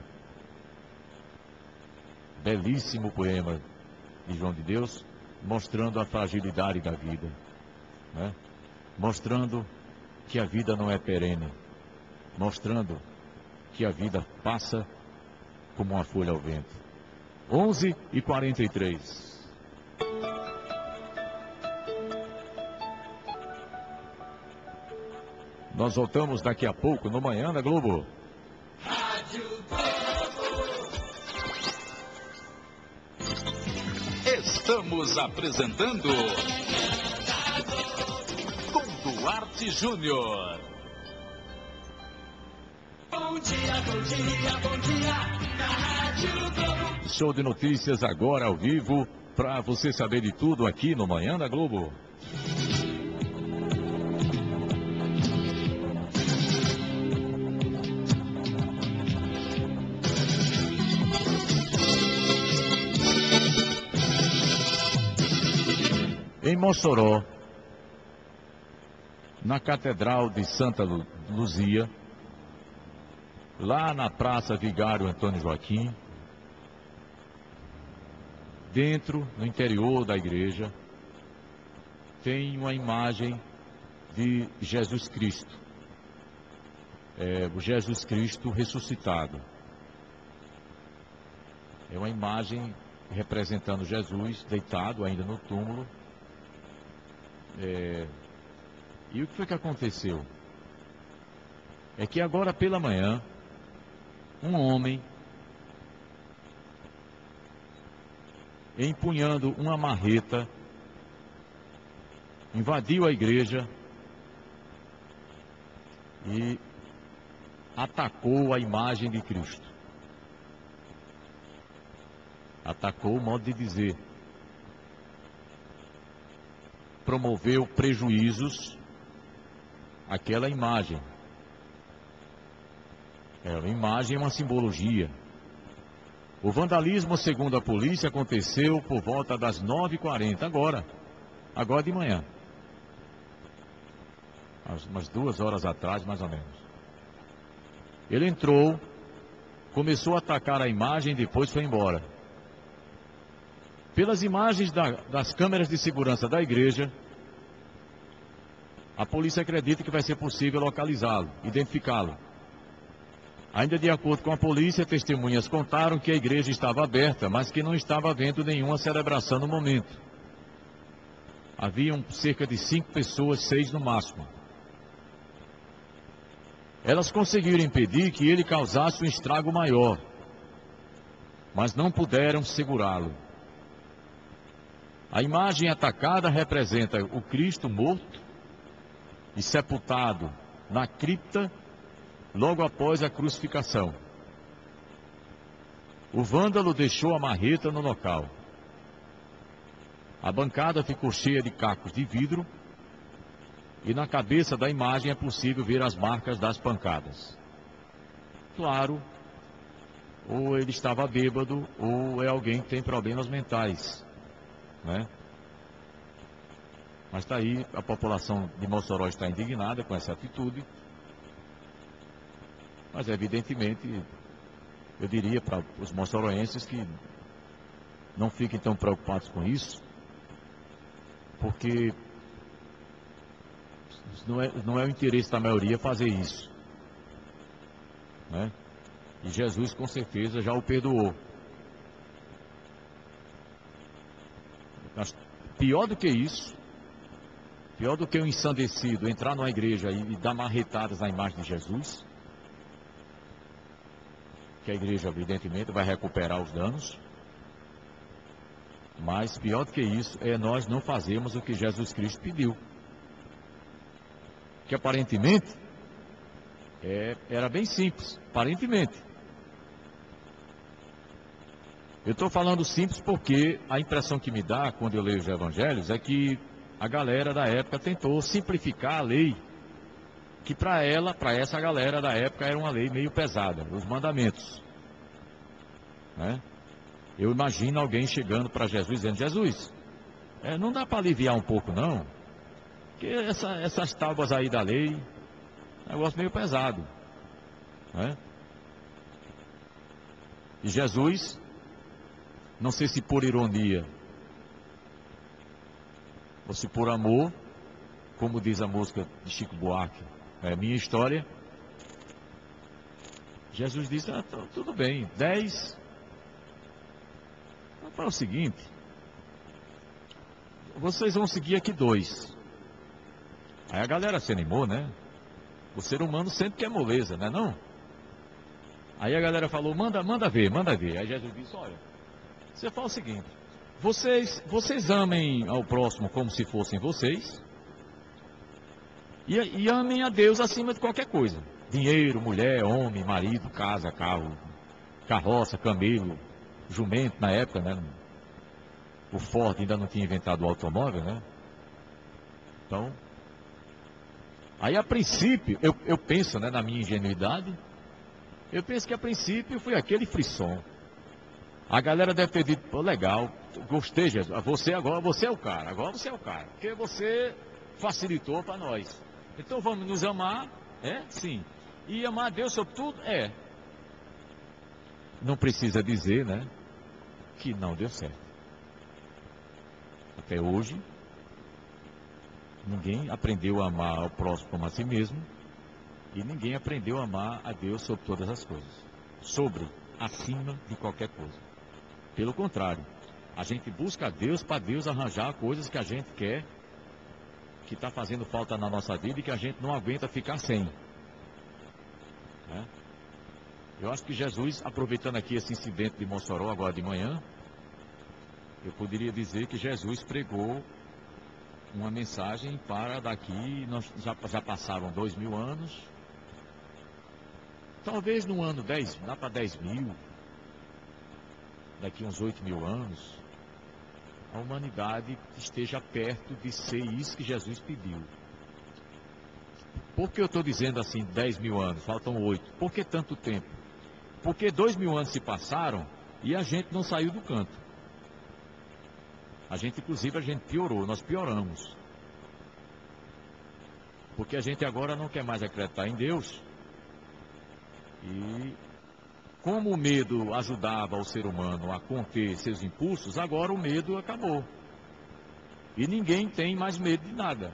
Belíssimo poema de João de Deus, mostrando a fragilidade da vida, né? Mostrando que a vida não é perene, mostrando que a vida passa como uma folha ao vento. 11h43. Nós voltamos daqui a pouco no Manhã da Globo. Rádio Globo. Estamos apresentando com Duarte Júnior. Bom dia, bom dia, bom dia, na Rádio Globo. Show de notícias agora ao vivo, para você saber de tudo aqui no Manhã da Globo. Em Mossoró, na Catedral de Santa Luzia, lá na Praça Vigário Antônio Joaquim, dentro, no interior da igreja, tem uma imagem de Jesus Cristo. O Jesus Cristo ressuscitado. É uma imagem representando Jesus deitado ainda no túmulo. E o que foi que aconteceu? É que agora pela manhã, um homem, empunhando uma marreta, invadiu a igreja e atacou a imagem de Cristo. Atacou o modo de dizer. Promoveu prejuízos àquela imagem. A imagem é uma simbologia. O vandalismo, segundo a polícia, aconteceu por volta das 9h40, agora de manhã. Umas 2 horas atrás, mais ou menos. Ele entrou, começou a atacar a imagem e depois foi embora. Pelas imagens das câmeras de segurança da igreja, a polícia acredita que vai ser possível localizá-lo, identificá-lo. Ainda de acordo com a polícia, testemunhas contaram que a igreja estava aberta, mas que não estava havendo nenhuma celebração no momento. Haviam cerca de 5 pessoas, 6 no máximo. Elas conseguiram impedir que ele causasse um estrago maior, mas não puderam segurá-lo. A imagem atacada representa o Cristo morto e sepultado na cripta logo após a crucificação. O vândalo deixou a marreta no local. A bancada ficou cheia de cacos de vidro e na cabeça da imagem é possível ver as marcas das pancadas. Claro, ou ele estava bêbado ou é alguém que tem problemas mentais, né? Mas está aí, a população de Mossoró está indignada com essa atitude. Mas evidentemente, eu diria para os moçoroenses que não fiquem tão preocupados com isso, porque não é o interesse da maioria fazer isso, né? E Jesus com certeza já o perdoou. Mas pior do que isso, pior do que o ensandecido entrar numa igreja e dar marretadas na imagem de Jesus, que a igreja, evidentemente, vai recuperar os danos. Mas pior do que isso é nós não fazermos o que Jesus Cristo pediu. Que aparentemente era bem simples, aparentemente. Eu estou falando simples porque a impressão que me dá quando eu leio os evangelhos é que a galera da época tentou simplificar a lei, que para essa galera da época era uma lei meio pesada, os mandamentos, né? Eu imagino alguém chegando para Jesus dizendo: Jesus, não dá para aliviar um pouco não? Porque essas tábuas aí da lei, negócio meio pesado, né? E Jesus, não sei se por ironia ou se por amor, como diz a música de Chico Buarque, é minha história. Jesus disse: tudo bem, 10. Então é o seguinte, vocês vão seguir aqui 2. Aí a galera se animou, né? O ser humano sempre quer moleza, né não? Aí a galera falou: manda ver. Aí Jesus disse: olha, você fala o seguinte, vocês amem ao próximo como se fossem vocês, e amem a Deus acima de qualquer coisa. Dinheiro, mulher, homem, marido, casa, carro, carroça, camelo, jumento na época, né? O Ford ainda não tinha inventado o automóvel, né? Então, aí a princípio, eu penso, né, na minha ingenuidade, eu penso que a princípio foi aquele frisson. A galera deve ter dito: pô, legal, gostei, Jesus, você é o cara, porque você facilitou para nós. Então vamos nos amar, sim. E amar a Deus sobre tudo, Não precisa dizer, né, que não deu certo. Até hoje, ninguém aprendeu a amar ao próximo como a si mesmo, e ninguém aprendeu a amar a Deus sobre todas as coisas, acima de qualquer coisa. Pelo contrário, a gente busca a Deus para Deus arranjar coisas que a gente quer, que está fazendo falta na nossa vida e que a gente não aguenta ficar sem, né? Eu acho que Jesus, aproveitando aqui esse incidente de Mossoró agora de manhã, eu poderia dizer que Jesus pregou uma mensagem para daqui, nós já passaram 2000 anos, talvez no ano 10, dá para 10.000, daqui uns 8.000 anos, a humanidade esteja perto de ser isso que Jesus pediu. Por que eu estou dizendo assim 10.000 anos? Faltam 8. Por que tanto tempo? Porque 2.000 anos se passaram e a gente não saiu do canto. Inclusive, a gente piorou, nós pioramos. Porque a gente agora não quer mais acreditar em Deus. E como o medo ajudava o ser humano a conter seus impulsos, agora o medo acabou. E ninguém tem mais medo de nada.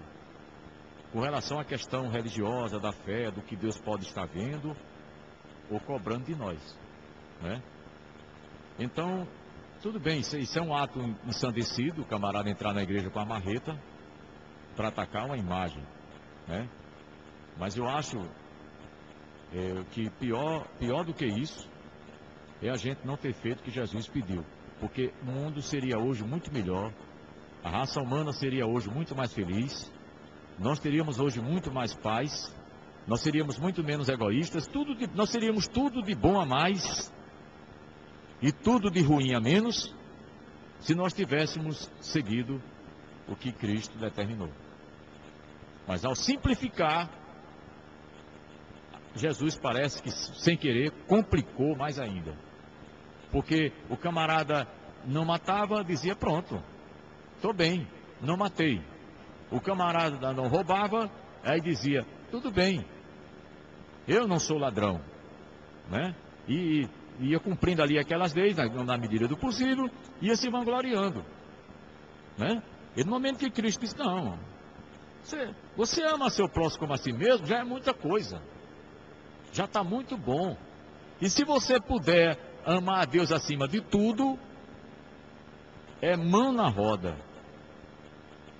Com relação à questão religiosa, da fé, do que Deus pode estar vendo ou cobrando de nós, né? Então, tudo bem, isso é um ato ensandecido, o camarada entrar na igreja com a marreta para atacar uma imagem, né? Mas eu acho que pior do que isso é a gente não ter feito o que Jesus pediu, porque o mundo seria hoje muito melhor, a raça humana seria hoje muito mais feliz, nós teríamos hoje muito mais paz, nós seríamos muito menos egoístas, nós seríamos tudo de bom a mais e tudo de ruim a menos, se nós tivéssemos seguido o que Cristo determinou. Mas ao simplificar, Jesus parece que, sem querer, complicou mais ainda. Porque o camarada não matava, dizia: pronto, estou bem, não matei. O camarada não roubava, aí dizia: tudo bem, eu não sou ladrão, né? E ia cumprindo ali aquelas leis, na medida do possível, ia se vangloriando, né? E no momento que Cristo disse: não, você ama seu próximo como a si mesmo, já é muita coisa, já está muito bom. E se você puder amar a Deus acima de tudo, é mão na roda,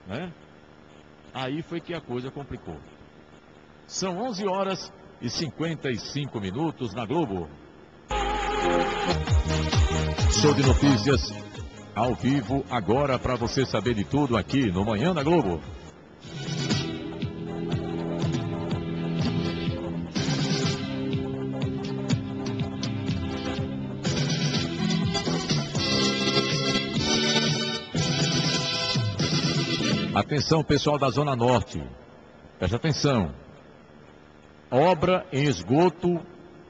né? Aí foi que a coisa complicou. São 11h55 na Globo. Show de notícias ao vivo agora para você saber de tudo aqui no Manhã da Globo. Atenção, pessoal da Zona Norte. Preste atenção. Obra em esgoto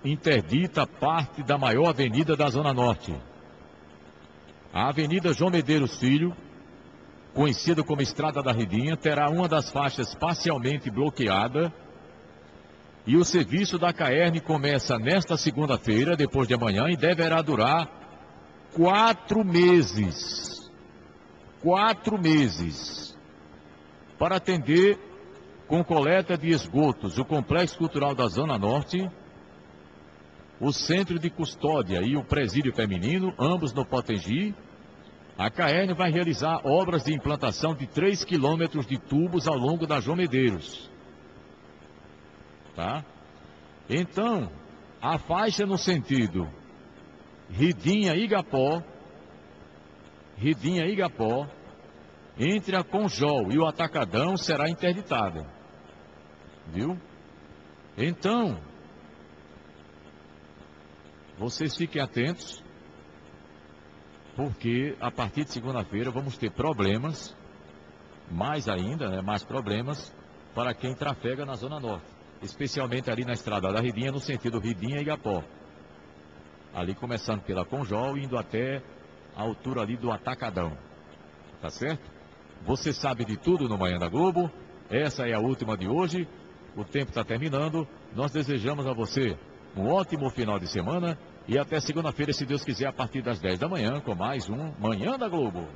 interdita parte da maior avenida da Zona Norte. A Avenida João Medeiros Filho, conhecida como Estrada da Redinha, terá uma das faixas parcialmente bloqueada e o serviço da CAERN começa nesta segunda-feira, depois de amanhã, e deverá durar 4 meses. 4 meses. Para atender com coleta de esgotos o Complexo Cultural da Zona Norte, o Centro de Custódia e o Presídio Feminino, ambos no Potengi, a CAERN vai realizar obras de implantação de 3 quilômetros de tubos ao longo da João Medeiros. Tá? Então, a faixa no sentido Redinha-Igapó, entre a Conjol e o Atacadão será interditada. Viu? Então, vocês fiquem atentos, porque a partir de segunda-feira vamos ter problemas, mais ainda, né, mais problemas, para quem trafega na Zona Norte, especialmente ali na Estrada da Redinha, no sentido Redinha-Igapó. Ali começando pela Conjol, indo até a altura ali do Atacadão. Tá certo? Você sabe de tudo no Manhã da Globo. Essa é a última de hoje. O tempo está terminando. Nós desejamos a você um ótimo final de semana e até segunda-feira, se Deus quiser, a partir das 10 da manhã, com mais um Manhã da Globo.